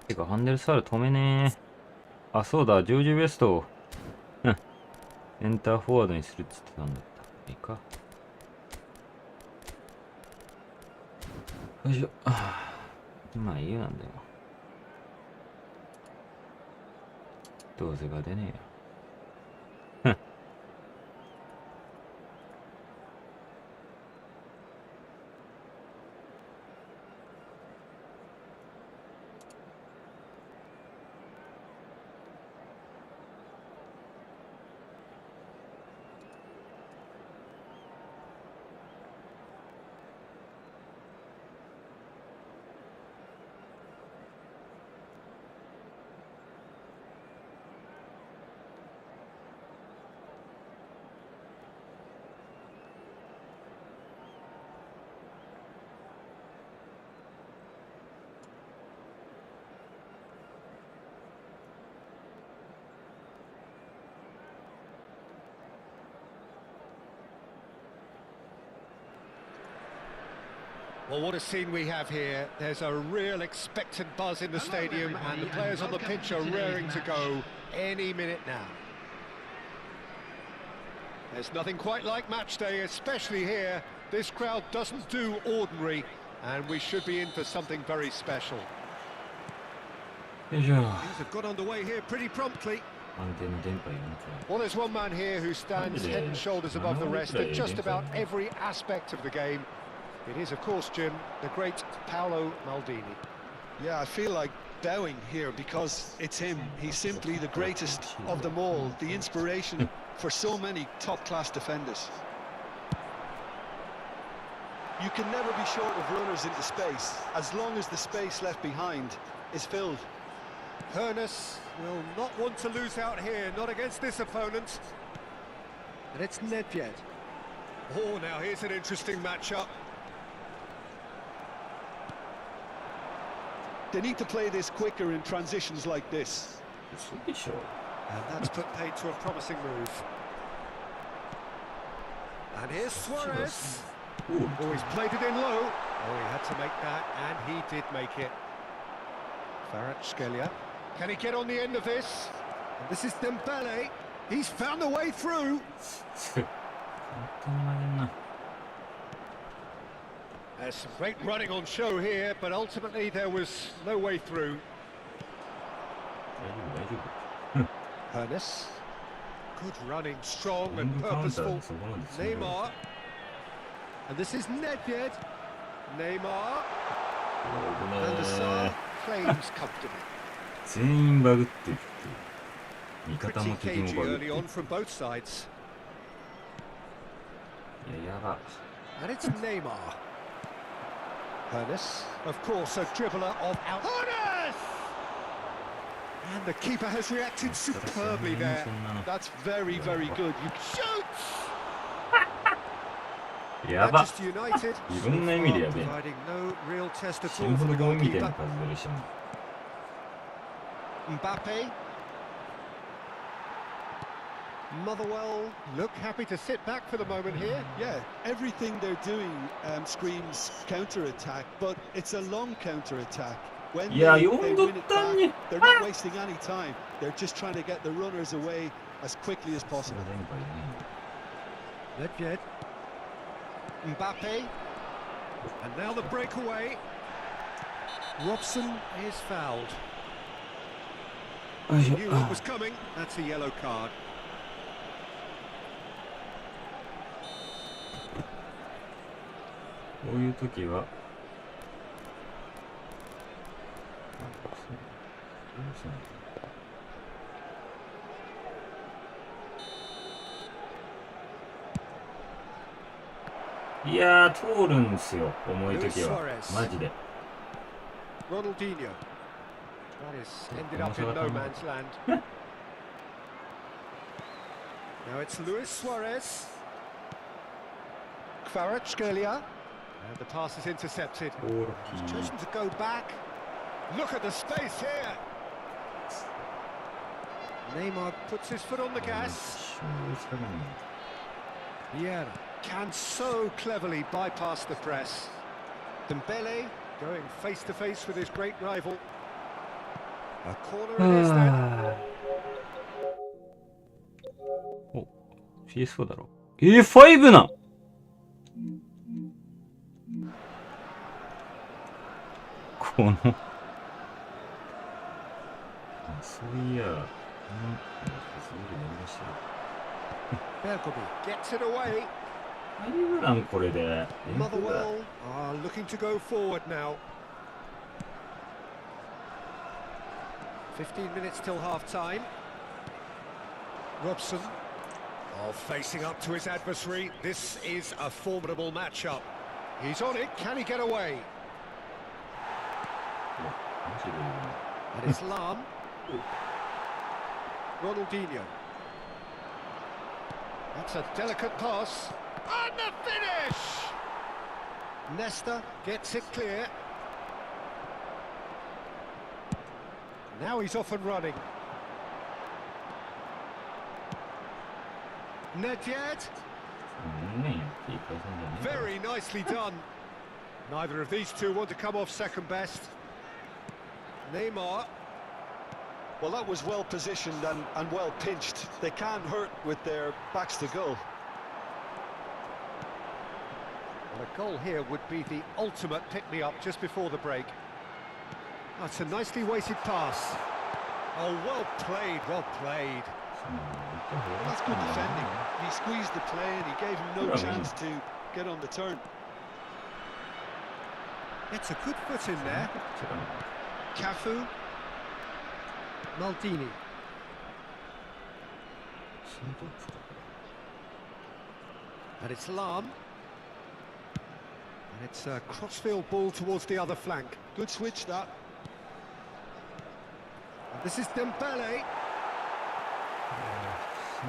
A: てか、ハンデルサール止めねー。あ、そうだ、ジョージ・ベストを、エンターフォワードにするって言ってたんだった。いいか。よいしょ。まあいいよなんだよ。どうせが出ねえよ。
B: Well, what a scene we have here. There's a real expectant buzz in the stadium, and the players on the pitch are raring to go any minute now. There's nothing quite like match day, especially here. This crowd doesn't do ordinary, and we should be in for something very special. Things have got underway here pretty promptly. Well, there's one man here who stands head and shoulders above the rest in just about every aspect of the game. It is, of course, Jim, the great Paolo Maldini.
C: Yeah, I feel like bowing here because it's him. He's simply the greatest of them all, the inspiration for so many top-class defenders. You can never be short of runners into space, as long as the space left behind is filled.
B: Hoeneß will not want to lose out here, not against this opponent. And it's Nedved. Oh, now here's an interesting matchup.
C: They need to play this quicker in transitions like this.
B: And that's put paid to a promising move. And here's Suarez. Oh, he's played it in low. Oh, he had to make that, and he did make it. Kvaratskhelia. Can he get on the end of this? And this is Dembele. He's found a way through. There's some great running on show here, but ultimately there was no way through. Hoeneß. Good running, strong and purposeful. Neymar. And this is Nedved. Neymar. And the side claims comfortably.
A: 全員バグってるっていう。味方
B: Pretty
A: も敵も
B: cagey
A: バグって
B: early
A: る。
B: on from both sides.
A: いや、やば。
B: And it's Neymar. Ernest, of course, a dribbler of out. Ernest! And the keeper has reacted superbly there.
C: That's very, very good. You
B: Shoots!
A: やば。
B: Manchester United
A: いろんな意味でやべえ。
B: providing no real test at
A: 死
B: all
A: ぬほ
B: for
A: ど
B: the
A: ゴミみたいな
B: goalkeeper.
A: パズドルしても。
B: Mbappe. Motherwell look happy to sit back for the moment here.
C: Yeah, everything they're doing screams counter-attack, but it's a long counter-attack. When
A: Yeah,
C: they
A: you
C: win
A: don't
C: it
A: tell
C: back,
A: me.
C: they're not wasting any time. They're just trying to get the runners away as quickly as possible.
B: Nedved. Mbappe. And now the breakaway. Robson is fouled. He knew what was coming. That's a yellow card.
A: こういう時は。いやー、通るんですよ、重い時は。マジで。
B: Ronaldinho. That has ended up in no man's land. Now it's Luis Suarez. Kvaratskhelia. And the pass is intercepted. He's chosen to go back. Look at the space here. Neymar puts his foot on the gas. Vieira can so cleverly bypass the press. Dembele going face to face with his great rival. A corner it is then.
A: お、CS4 だろ。5なん。このそういや、
B: Bergomi gets it away.
A: 5なんこれで。
B: Motherwell are looking to go forward now. 15 minutes till half time. Robson, facing up to his adversary. This is a formidable matchup. He's on it. Can he get away? And it's Lam. Ronaldinho. That's a delicate pass. And the finish! Nesta gets it clear. Now he's off and running. Nedved. Very nicely done. Neither of these two want to come off second best. Neymar.
C: Well, that was well positioned and well pinched. They can't hurt with their backs to goal.
B: Well, a goal here would be the ultimate pick-me-up just before the break. That's a nicely weighted pass. Oh, well played, well played.
C: Well, that's good defending. He squeezed the play and he gave him no chance to get on the turn.
B: It's a good foot in there. Cafu. Maldini. And it's Lam. And it's a crossfield ball towards the other flank.
C: Good switch, that.
B: And this is Dembele.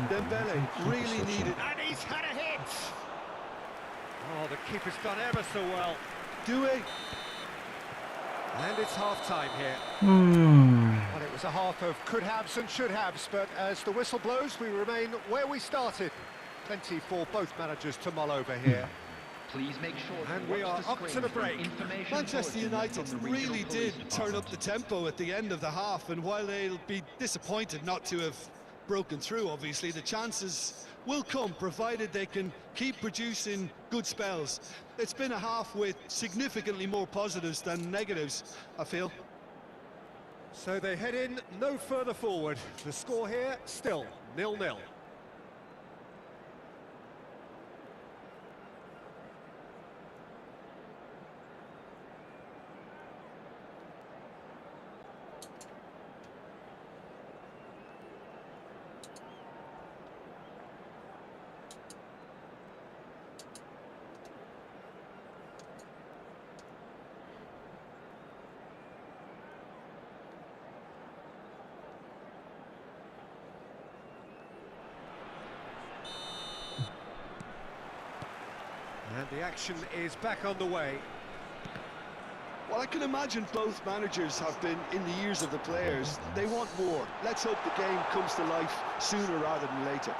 C: Dembele really needed.
B: And he's had a hit! Oh, the keeper's done ever so well.
C: Do it.
B: And it's half-time here. Well, it was a half of could-haves and should-haves, but as the whistle blows, we remain where we started. Plenty for both managers to mull over here.
F: Please make sure
B: And we are up to the break.
C: Manchester United really did turn up the tempo at the end of the half, and while they'll be disappointed not to have broken through, obviously, the chances will come, provided they can keep producing good spells. It's been a half with significantly more positives than negatives, I feel.
B: So they head in no further forward. The score here, still 0-0. And the action is back on the way.
C: Well, I can imagine both managers have been in the ears of the players. They want more. Let's hope the game comes to life sooner rather than later.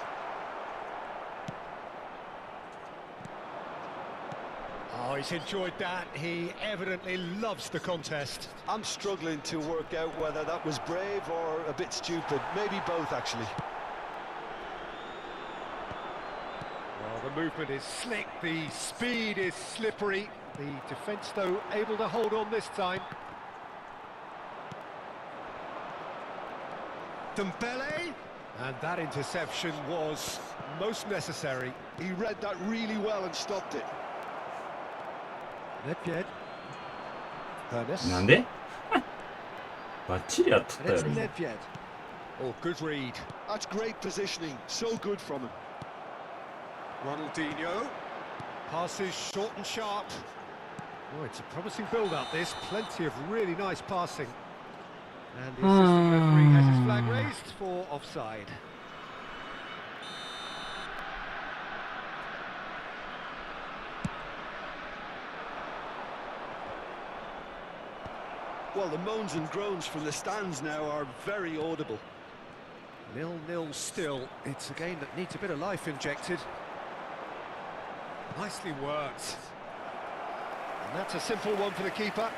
B: Oh, he's enjoyed that. He evidently loves the contest.
C: I'm struggling to work out whether that was brave or a bit stupid. Maybe both, actually.
B: Well, the movement is slick, the speed is slippery. The defence, though, able to hold on this time. Dembele, and that interception was most necessary.
C: He read that really well and stopped it.
B: Nedved. Ernest.
A: なんでバッチリやっとった
B: And
A: よ
B: it's
A: ね。
B: Nedved. Oh, good read.
C: That's great positioning. So good from him.
B: Ronaldinho. Passes short and sharp. Oh, it's a promising build-up, this. Plenty of really nice passing. And the assistant referee has his flag raised for offside.
C: Well, the moans and groans from the stands now are very audible.
B: 0-0 still. It's a game that needs a bit of life injected. Nicely worked. And that's a simple one for the keeper.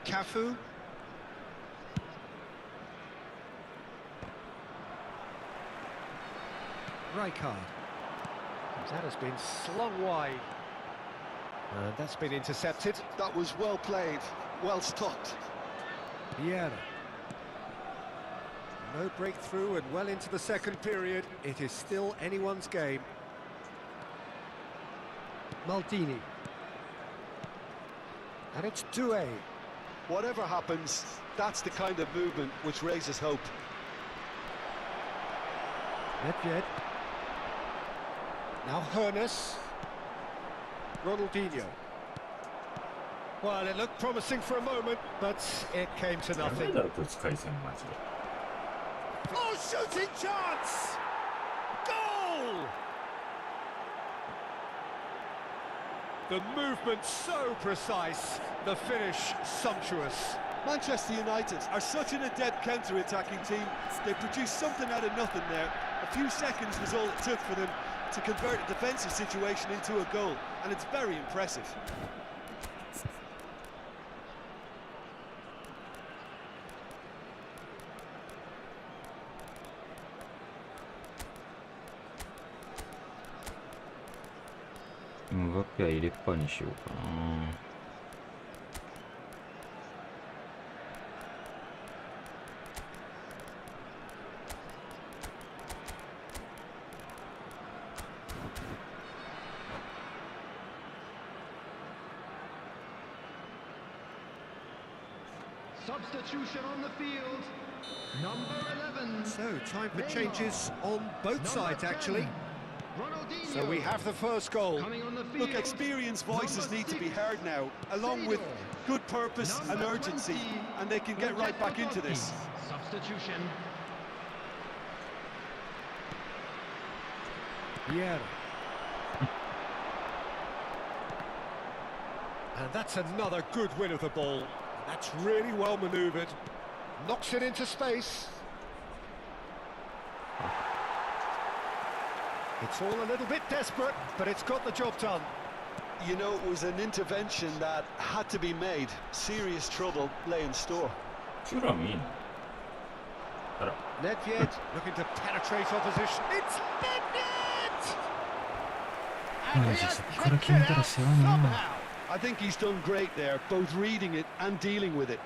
B: Cafu. Rijkaard. That has been slung wide. And that's been intercepted.
C: That was well played, well stopped.
B: Vieira. No breakthrough and well into the second period. It is still anyone's game. Maldini. And it's Doué.
C: Whatever happens, that's the kind of movement which raises hope.
B: Nedved. Now Ernest. Ronaldinho. Well, it looked promising for a moment, but it came to
A: ダメ
B: nothing.
A: だろこいつ回線マジで。
B: Oh, shooting chance! Goal! The movement so precise, the finish sumptuous.
C: Manchester United are such an adept counter-attacking team. They produced something out of nothing there. A few seconds was all it took for them to convert a defensive situation into a goal, and it's very impressive.
A: ムバペは入れっぱにしようかな。
E: Substitution on the field. Number 11.
B: So, time for changes on both sides, actually.
E: Ronaldinho.
B: So we have the first goal.
E: Coming on the field.
C: Look, experienced voices
E: Number
C: need to be
E: 6.
C: heard now, along with good purpose and
E: Number
C: urgency,
E: 20.
C: and they can get right back into this.
E: Substitution.
B: Vieira. And that's another good win of the ball. That's really well manoeuvred. Knocks it into space. It's all a little bit desperate, but it's got the job done.
C: You know, it was an intervention that had to be made. Serious trouble lay in store.
A: チュラミいいのあら。
B: Nedved looking to penetrate opposition. It's Nedved!
A: マ
B: And
A: ジ
B: he
A: そ
B: has
A: っから
B: kicked
A: 決め
B: it
A: たら
B: out
A: 世話になるな。
B: somehow.
C: I think he's done great there, both reading it and dealing with it.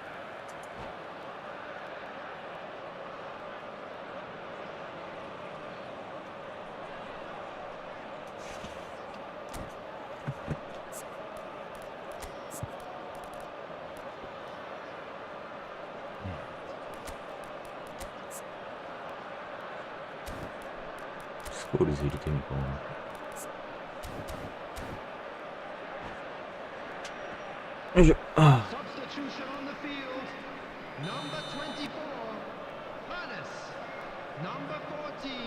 A: Scores 入れてみようかな。よいしょ。あ
E: Substitution on the field. Number 24. Hannes. Number 14.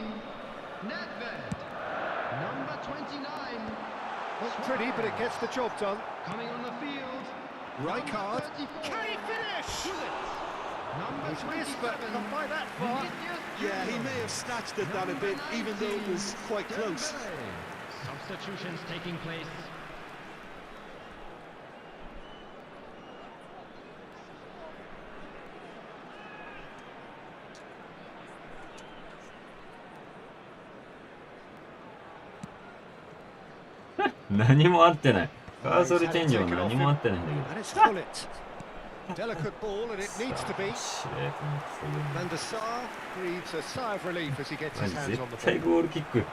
B: it gets the job done.
E: Coming on the field.
B: Rijkaard. Can he finish? He's missed, but not by that far.
C: Yeah, he may have snatched at that a bit, even though it was quite close.
F: Substitutions taking place.
A: 何も合ってない。カーソルチェンジも何も合ってないんだ
B: And it's Hullet. Delicate ball, and it needs to be.
A: けど。しれっと思ってた
B: And the Sar breathes a sigh of relief as he gets
A: け
B: his
A: ど
B: hands on the
A: 絶対
B: ball.
A: ゴールキック。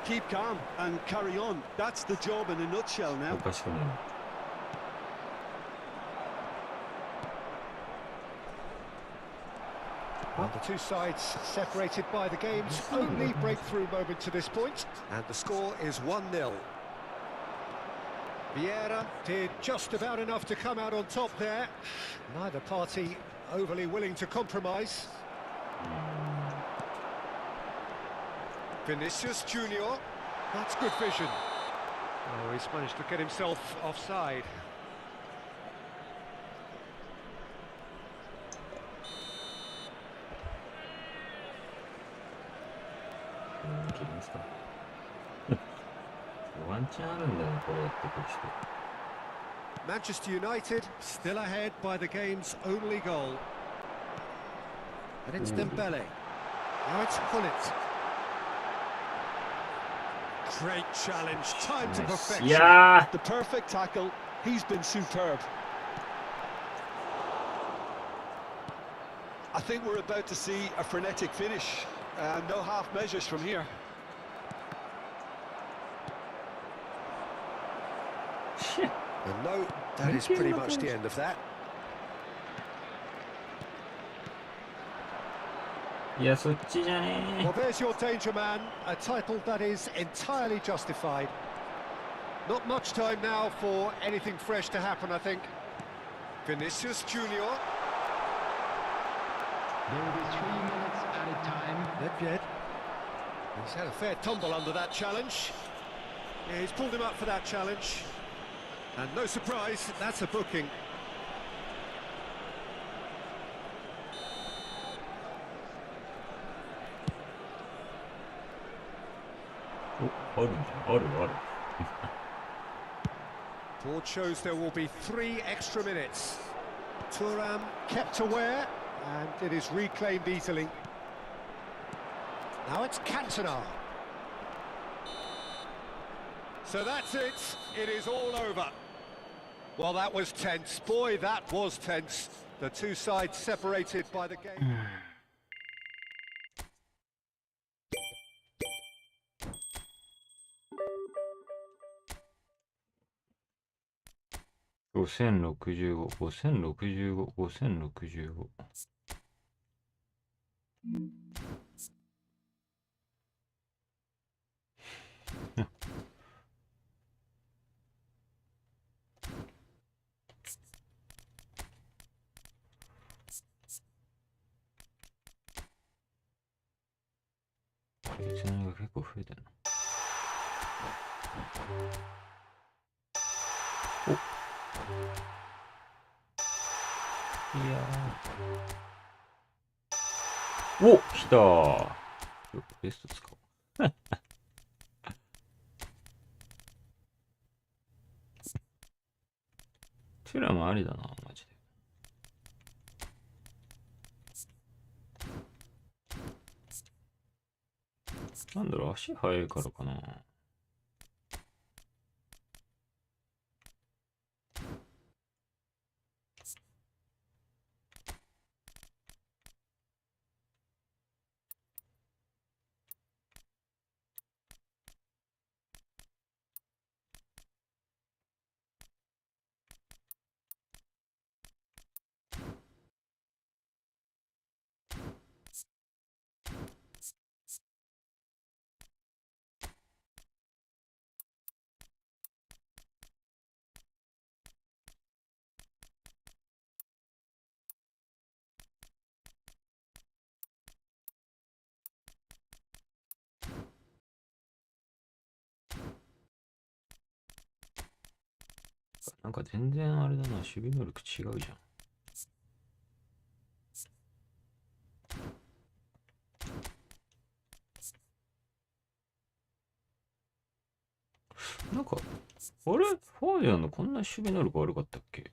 C: Keep calm and carry on. That's the job in a nutshell
A: お
C: now.
A: かしくない。
B: Well, the two sides separated by the game's only breakthrough moment to this point, and the score is 1-0. Vieira did just about enough to come out on top there. Neither party overly willing to compromise. Vinicius Junior, that's good vision. Oh, he's managed to get himself offside.
A: 切りますか。ワンチャンあるんだよ、これやってくる人。
B: Manchester United still ahead by the game's only goal. And it's Dembele. Now it's Hullet. Great challenge, time to
A: い
B: perfection.
A: や
C: The perfect tackle. He's been superb. I think we're about to see a frenetic finish. No half measures from here.
A: ー
B: And no, that is pretty much the end of that.
A: いや、そっちじゃね
B: Well, there's your danger man, a title that is entirely justified. Not much time now for anything fresh to happen, I think. Vinicius Junior.
F: There will be 3 minutes added time.
B: Nedved. He's had a fair tumble under that challenge. Yeah, he's pulled him up for that challenge. And no surprise, that's a booking.
A: お、あるんじゃん。あるある。
B: Board shows there will be 3 extra minutes. Thuram kept aware, and it is reclaimed easily. Now it's Cantona. So that's it. It is all over. Well, that was tense. Boy, that was tense. The two sides separated by the game.
A: 5065、5065、5065。一年が結構増えてるな。お、いやー、お、来たー。ベスト使おう。テュラもありだな、マジで。なんだろう、足速いからかな。なんか全然あれだな、守備能力違うじゃん。なんか、あれフォーディアンのこんな守備能力悪かったっけ？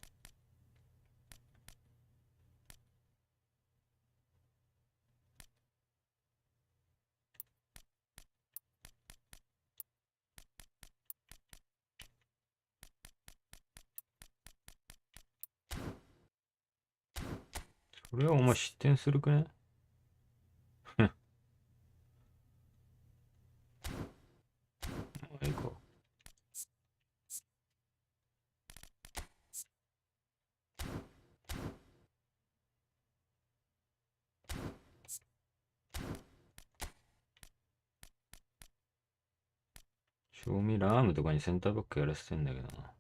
A: それはお前失点するくね？いいか。賞味ラームとかにセンターバックやらせてんだけどな。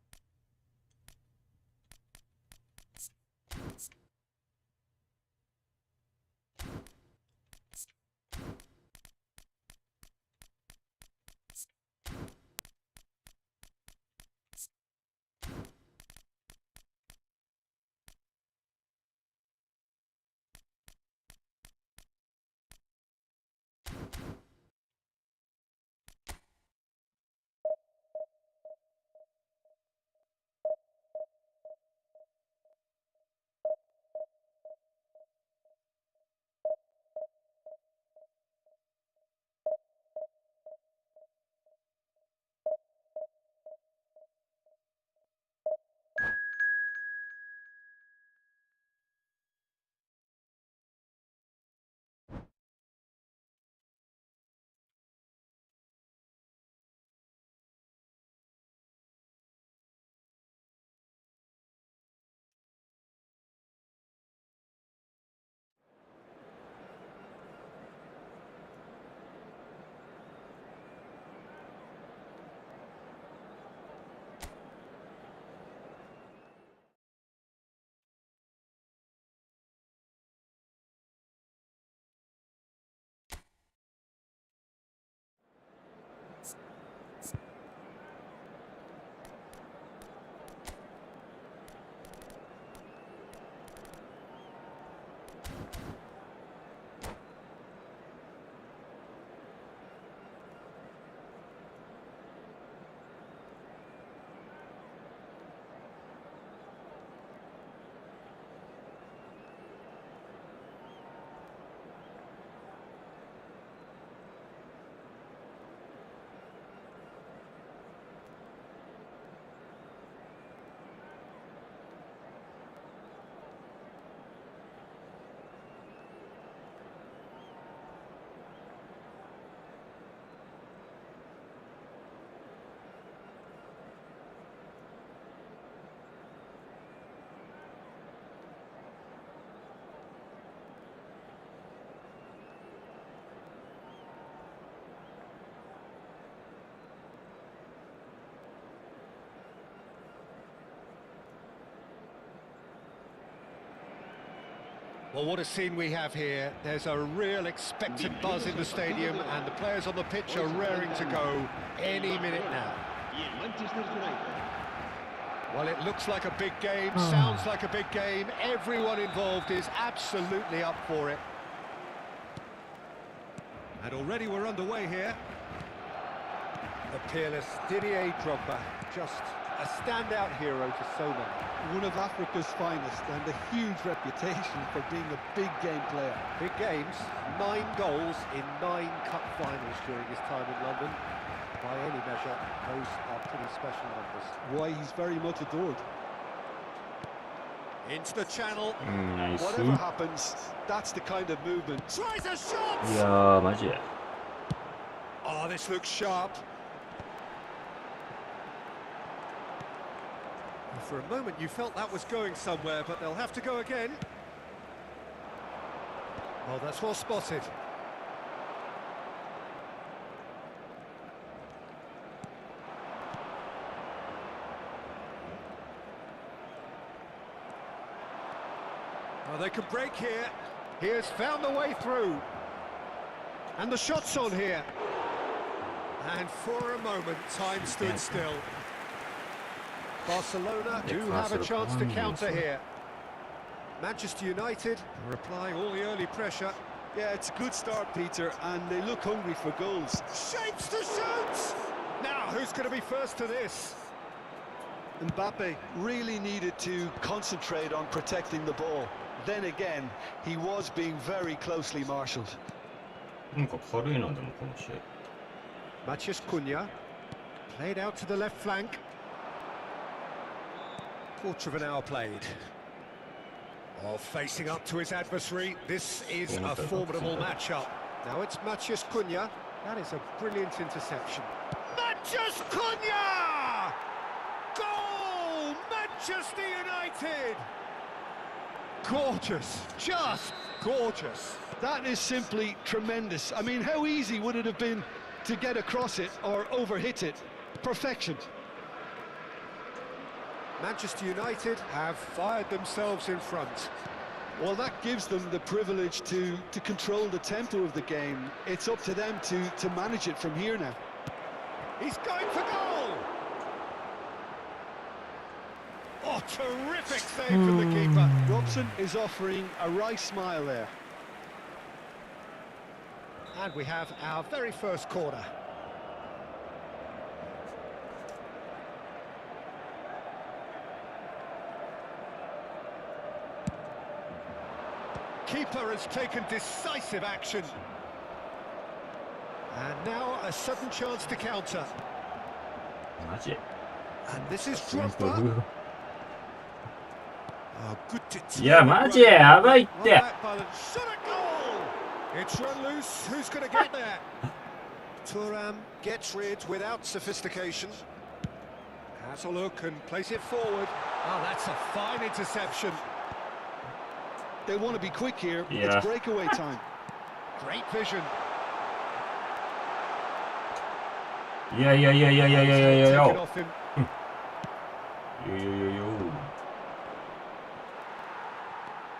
B: Well, what a scene we have here. There's a real expectant buzz in the stadium, and the players on the pitch are raring to go any minute now. Well, it looks like a big game, sounds like a big game. Everyone involved is absolutely up for it. And already we're underway here. The peerless Didier Drogba, just a standout hero to so many.
C: One of Africa's finest and a huge reputation for being a big game player.
B: Big games, 9 goals in 9 cup finals during his time in London. By any measure, those are pretty special numbers.
C: Why, he's very much adored.
B: Into the channel.
A: Nice.
C: Whatever happens, that's the kind of movement.
B: Tries a shot!
A: いやー、マジや。
B: Oh, this looks sharp. For a moment you felt that was going somewhere, but they'll have to go again. Oh, that's well spotted. Oh, they can break here. He has found the way through. And the shot's on here. And for a moment, time stood still. Barcelona do have a chance to counter here. Manchester United are applying all the early pressure.
C: Yeah, it's a good start, Peter, and they look hungry for goals.
B: Shapes to shoot! Now, who's going to be first to this?
C: Mbappe really needed to concentrate on protecting the ball. Then again, he was being very closely marshalled.
A: なんか軽いな、でもこの試合。
B: Matheus Cunha played out to the left flank. Quarter of an hour played. Oh, facing up to his adversary. This is a formidable matchup. Now it's Matheus Cunha. That is a brilliant interception. Matheus Cunha! Goal! Manchester United! Gorgeous, just gorgeous.
C: That is simply tremendous. I mean, how easy would it have been to get across it or overhit it? Perfection.
B: Manchester United have fired themselves in front.
C: Well, that gives them the privilege to control the tempo of the game. It's up to them to manage it from here now.
B: He's going for goal! Oh, terrific save from the keeper.
C: Robson is offering a wry smile there.
B: And we have our very first corner. Keeper has taken decisive action. And now a sudden chance to counter.
A: マジ
B: And this is Drogba. Oh, good
A: いや、マジやばいっ
B: On
A: て
B: that balance, shot a goal! It's run loose, who's going to get there? Thuram gets rid without sophistication. Has a look and plays it forward. Oh, that's a fine interception.
C: They want to be quick here.
A: Yeah.
C: It's breakaway time.
B: Great vision.
A: いやいやいやいやいやいやいやいや
B: Taken
A: よ
B: off him.
A: よよよよ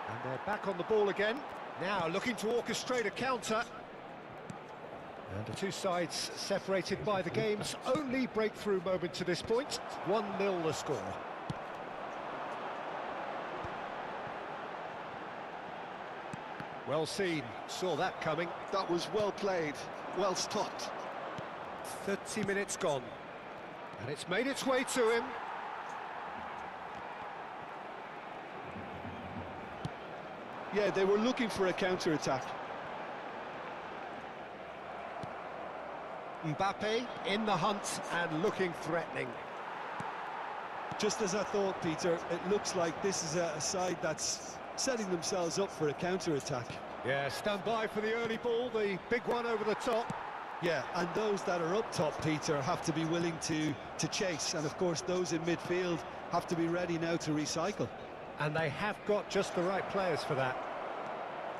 B: And they're back on the ball again. Now looking to orchestrate a counter. And the two sides separated by the game's only breakthrough moment to this point. 1-0 the score. Well seen, saw that coming.
C: That was well played, well stopped.
B: 30 minutes gone. And it's made its way to him.
C: Yeah, they were looking for a counter-attack.
B: Mbappe in the hunt and looking threatening.
C: Just as I thought, Peter, it looks like this is a side that's setting themselves up for a counter-attack.
B: Yeah, stand by for the early ball, the big one over the top.
C: Yeah, and those that are up top, Peter, have to be willing to chase. And of course, those in midfield have to be ready now to recycle.
B: And they have got just the right players for that.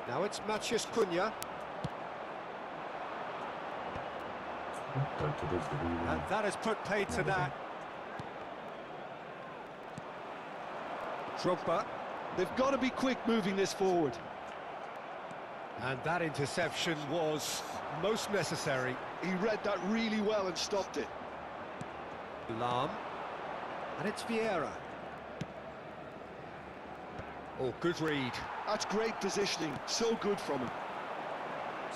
B: Now it's Matheus Cunha. And that has put paid to that. Drogba.
C: They've got to be quick moving this forward.
B: And that interception was most necessary.
C: He read that really well and stopped it.
B: Lam. And it's Vieira. Oh, good read.
C: That's great positioning. So good from him.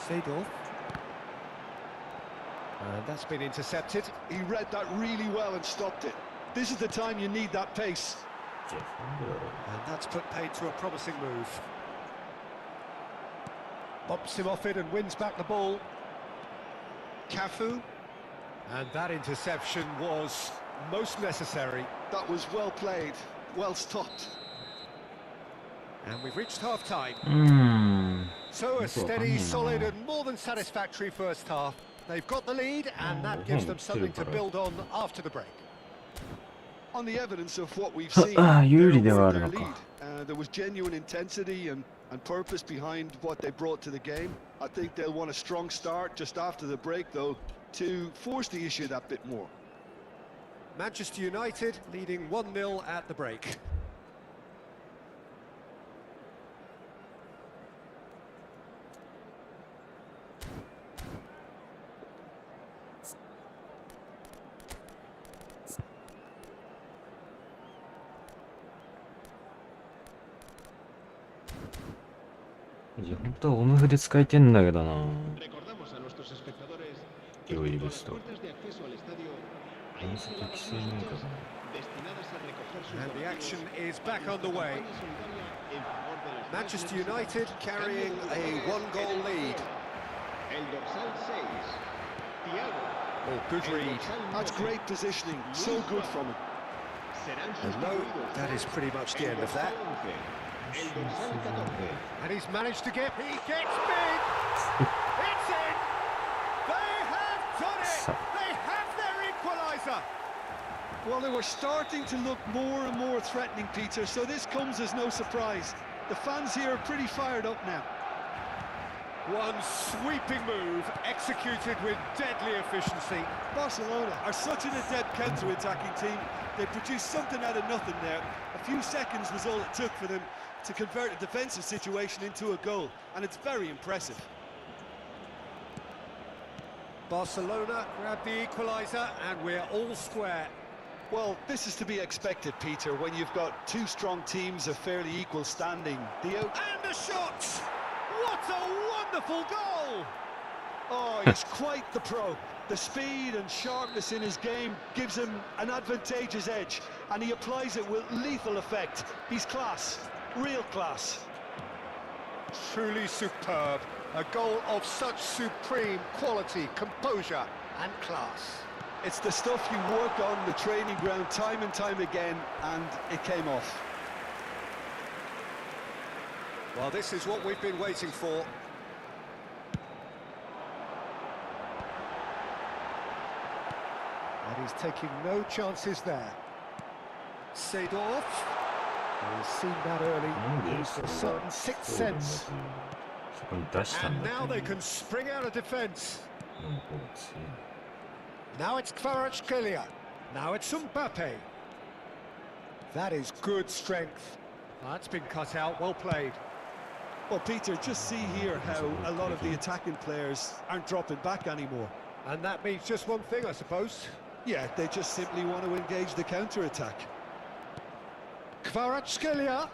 B: Seedorf. And that's been intercepted.
C: He read that really well and stopped it. This is the time you need that pace.
B: And that's put paid to a promising move. Bumps him off it and wins back the ball. Cafu. And that interception was most necessary.
C: That was well played, well stopped.
B: And we've reached half-time.
A: うーん
B: So a steady, solid and more than satisfactory first half. They've got the lead and that gives them something to build on after the break.
C: On the evidence of what we've seen,
A: 有利
C: they're
A: ではあ
C: over
A: る
C: their
A: のか
C: lead. There was genuine intensity and purpose behind what they brought to the game. I think they'll want a strong start just after the break, though, to force the issue that bit more.
B: Manchester United leading 1-0 at the break.
A: 本当はオムフで使いてんだけどな。色いベスト。変則規制ないかな。
B: And the action is back on the way. Manchester United carrying a one-goal lead. Oh, good read.
C: That's great positioning. So good from him.
B: And no, that is pretty much the end of that. And he's managed to get... He gets big! It's in! They have done it! They have their equaliser!
C: Well, they were starting to look more and more threatening, Peter, so this comes as no surprise. The fans here are pretty fired up now.
B: One sweeping move, executed with deadly efficiency.
C: Barcelona are such an adept counter-attacking team. They produced something out of nothing there. A few seconds was all it took for them to convert a defensive situation into a goal, and it's very impressive.
B: Barcelona grab the equaliser, and we're all square.
C: Well, this is to be expected, Peter, when you've got two strong teams of fairly equal standing.
B: And the shot! What a wonderful goal!
C: Oh, he's quite the pro. The speed and sharpness in his game gives him an advantageous edge, and he applies it with lethal effect. He's class, real class.
B: Truly superb. A goal of such supreme quality, composure and class.
C: It's the stuff you work on the training ground time and time again, and it came off.
B: Well, this is what we've been waiting for. And he's taking no chances there. Seedorf. He's seen that early. Used a certain sixth sense. And now they can spring out of defence. Now it's Kvaratskhelia. Now it's Mbappe. That is good strength. That's been cut out, well played.
C: Well, Peter, just see here how a lot of the attacking players aren't dropping back anymore.
B: And that means just one thing, I suppose.
C: Yeah, they just simply want to engage the counter-attack.
B: Kvaratskhelia.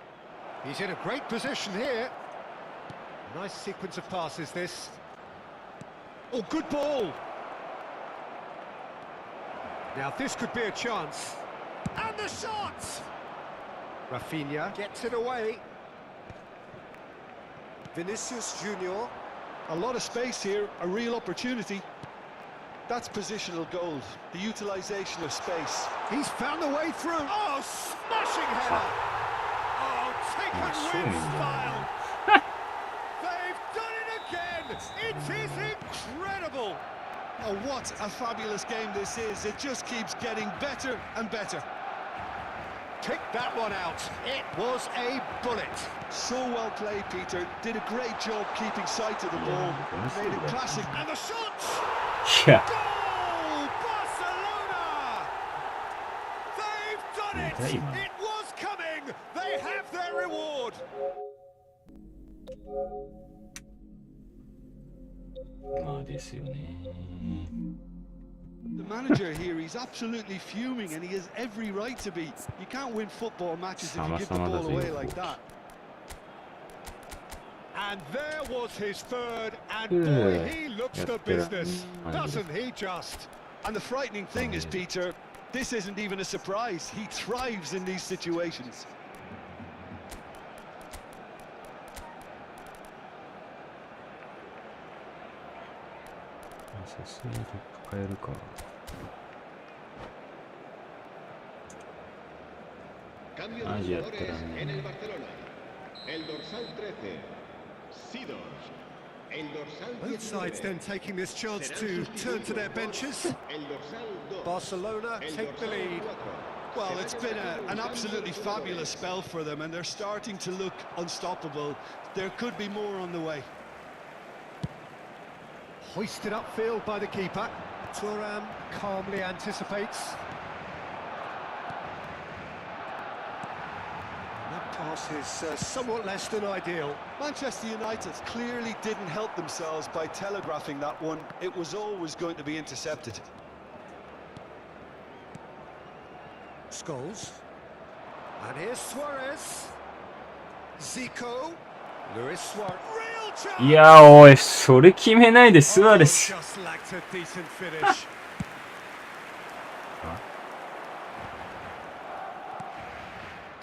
B: He's in a great position here. Nice sequence of passes, this. Oh, good ball. Now, this could be a chance. And the shot! Rafinha gets it away. Vinicius Junior.
C: A lot of space here, a real opportunity. That's positional gold, the utilisation of space.
B: He's found the way through. Oh, smashing header! Oh, taken with style. They've done it again! It is incredible!
C: Oh, what a fabulous game this is. It just keeps getting better and better.
B: Pick that one out. It was a bullet.
C: So well played, Peter. Did a great job keeping sight of the ball. Made it classic.
B: And the shot!
A: Yeah.
B: Goal! Barcelona! They've done it! It was coming! They have their reward!
C: The manager here, he's absolutely fuming, and he has every right to be. You can't win football matches if you give the ball away like that.
B: And there was his third, and boy, he looks the business, doesn't he just?
C: And the frightening thing is, Peter, this isn't even a surprise. He thrives in these situations.
F: Cambio de jugadores en el Barcelona. El dorsal 13, Seedorf. El dorsal 19.
B: Both sides then taking this chance to turn to their benches.
F: El dorsal 2.
B: Barcelona take the lead.
C: Well, it's been an absolutely fabulous spell for them, and they're starting to look unstoppable. There could be more on the way.
B: Hoisted upfield by the keeper. Thuram calmly anticipates. That pass is somewhat less than ideal.
C: Manchester United clearly didn't help themselves by telegraphing that one. It was always going to be intercepted.
B: Scholes. And here's Suarez. Zico. Luis Suarez. Real
A: いやーおい、それ決めないでスアレス。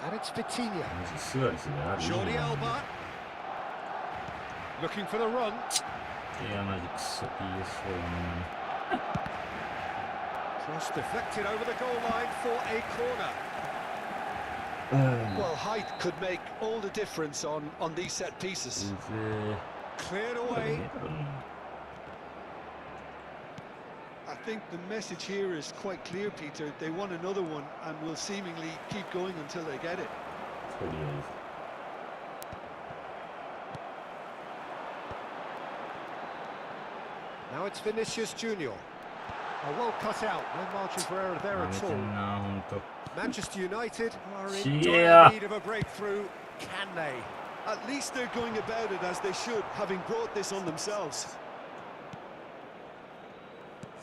B: And it's Vitinha.
A: マジスアレスである意味
B: Jordi
A: ない。
B: Alba. Looking for the run.
A: いや、マジクソ PS4
B: Cross deflected over the goal line for a corner.
A: な。
C: Well, height could make all the difference on these set pieces.
B: Cleared away.
C: I think the message here is quite clear, Peter. They want another one and will seemingly keep going until they get it.
A: とりあえず。
B: Now it's Vinicius Junior. Well cut out. No margin for error there
A: やめ
B: at
A: て
B: all.
A: んな、ほんと。
B: Manchester United are in
A: Yeah.
B: dire need of a breakthrough. Can they?
C: At least they're going about it as they should, having brought this on themselves.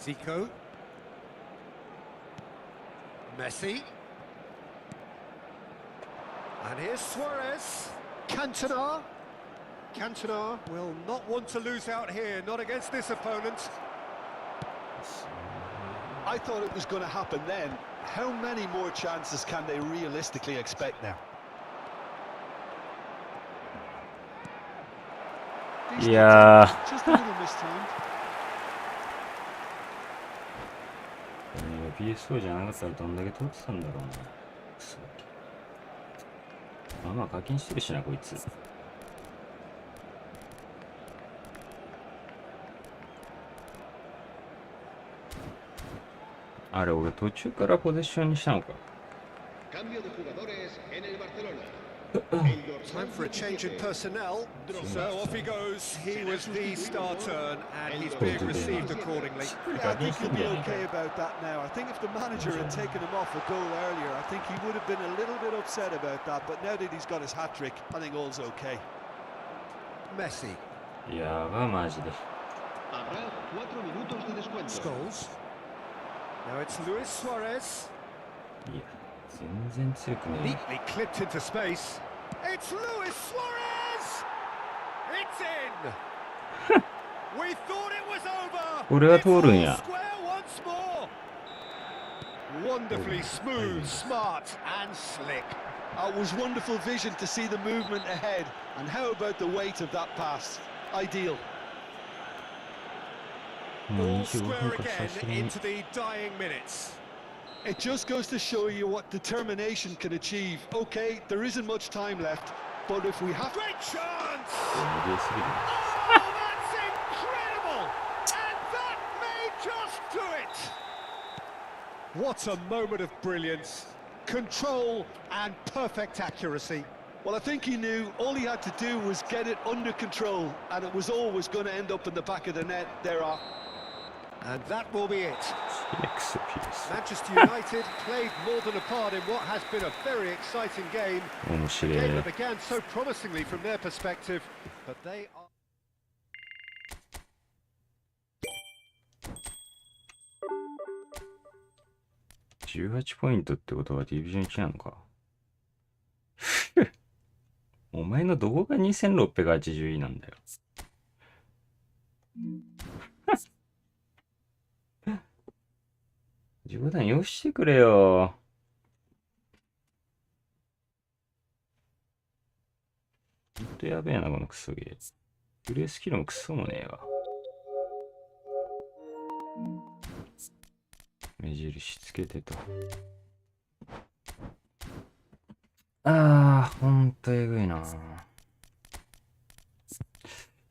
B: Zico. Messi. And here's Suarez. Cantona. Cantona will not want to lose out here, not against this opponent.
C: I thought it was going to happen then. How many more chances can they realistically expect now?
A: いやー。
C: Just a little mistimed.
A: PS4 じゃなかったらどんだけ取ってたんだろうな。クソ。まあまあ課金してるしな、こいつ。あれ、俺途中からポゼッションにしたのか。
F: Cambio de jugadores en el Barcelona.
B: Time for a change in personnel. So off he goes. He was the star turn, and he's being received accordingly.
C: Yeah, I think he'll be okay about that now. I think if the manager had taken him off a goal earlier, I think he would have been a little bit upset about that. But now that he's got his hat-trick, I think all's okay.
B: Messi.
A: やば、マジで。
F: Habrá 4 minutos de descuento.
B: Scholes. Now it's Luis Suarez.
A: いや、全然強くねえ。
B: Neatly clipped into space. It's Luis Suarez! It's in! We thought it was over!
A: これは通るんや。
B: It's all square once more! Wonderfully smooth, smart and slick.
C: It was wonderful vision to see the movement ahead. And how about the weight of that pass? Ideal.
A: もう
B: All
A: 25
B: square
A: 分かさ
B: again
A: すがに。
B: into the dying minutes.
C: It just goes to show you what determination can achieve. Okay, there isn't much time left, but if we have...
B: Great chance!
A: 逃げすぎる。
B: Oh, that's incredible! And that may just do it! What a moment of brilliance. Control and perfect accuracy.
C: Well, I think he knew all he had to do was get it under control, and it was always going to end up in the back of the net thereafter.
B: And that will be it.
A: クソピース。
B: Manchester United played more than a part in what has been a very exciting game.
A: 面白
B: A game
A: い
B: that。began so promisingly from their perspective, but they are...
A: 18ポイントってことはディビジョン1なのか。お前のどこが2680位なんだよ。冗談よしてくれよ。ほんとやべえな、このクソゲー。プレイスキルもクソもねえわ。目印つけてと。ああ、ほんとえぐいな。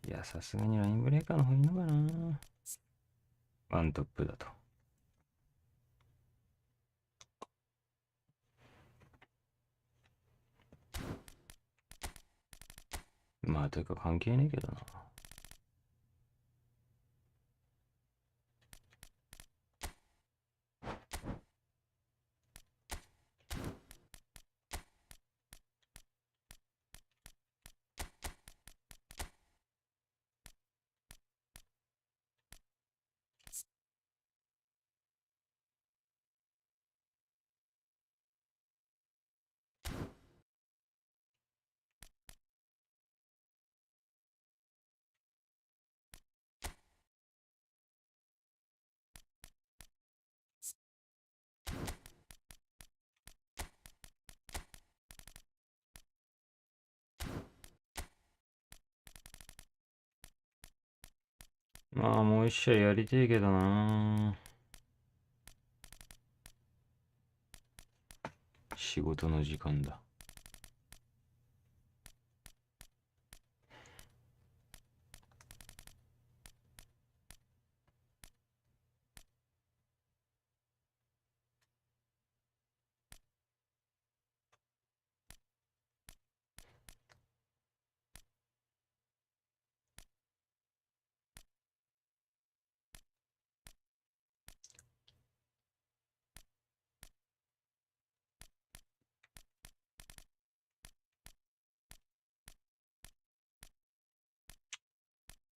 A: いや、さすがにラインブレーカーの方がいいのかな。ワントップだと。まあ、というか関係ねえけどな。まあもう一試合やりてえけどな。仕事の時間だ。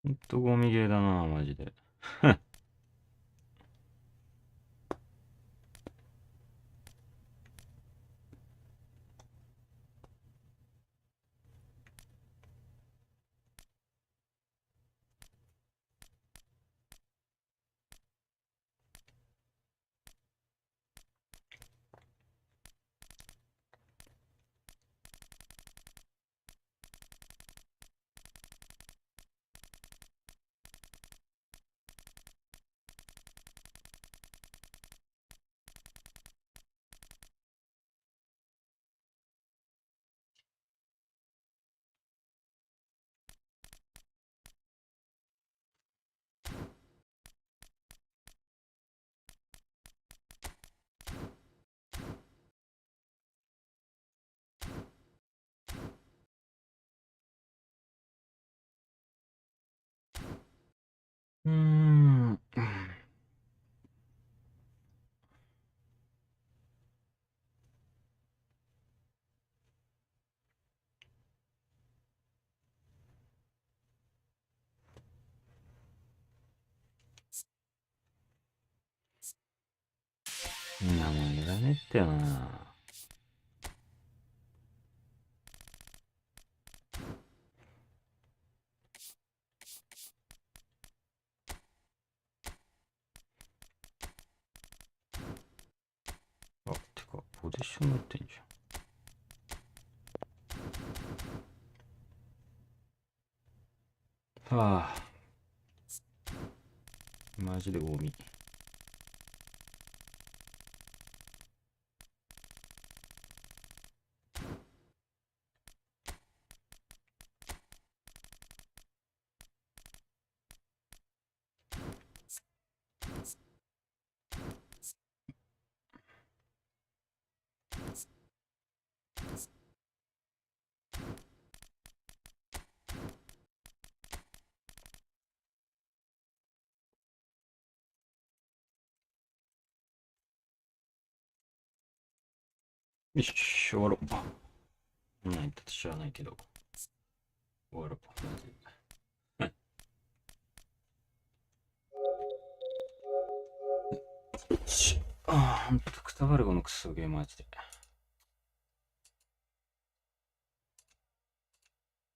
A: ほんとゴミゲーだな、マジで。うーん。いやもういらねえってよな。あ、てか、ポジション持ってんじゃん。はあ。マジでゴミ。よし、終わろう。何言ったと知らないけど。終わろう。ああ、ほんとくたばるこのクソゲーマジで。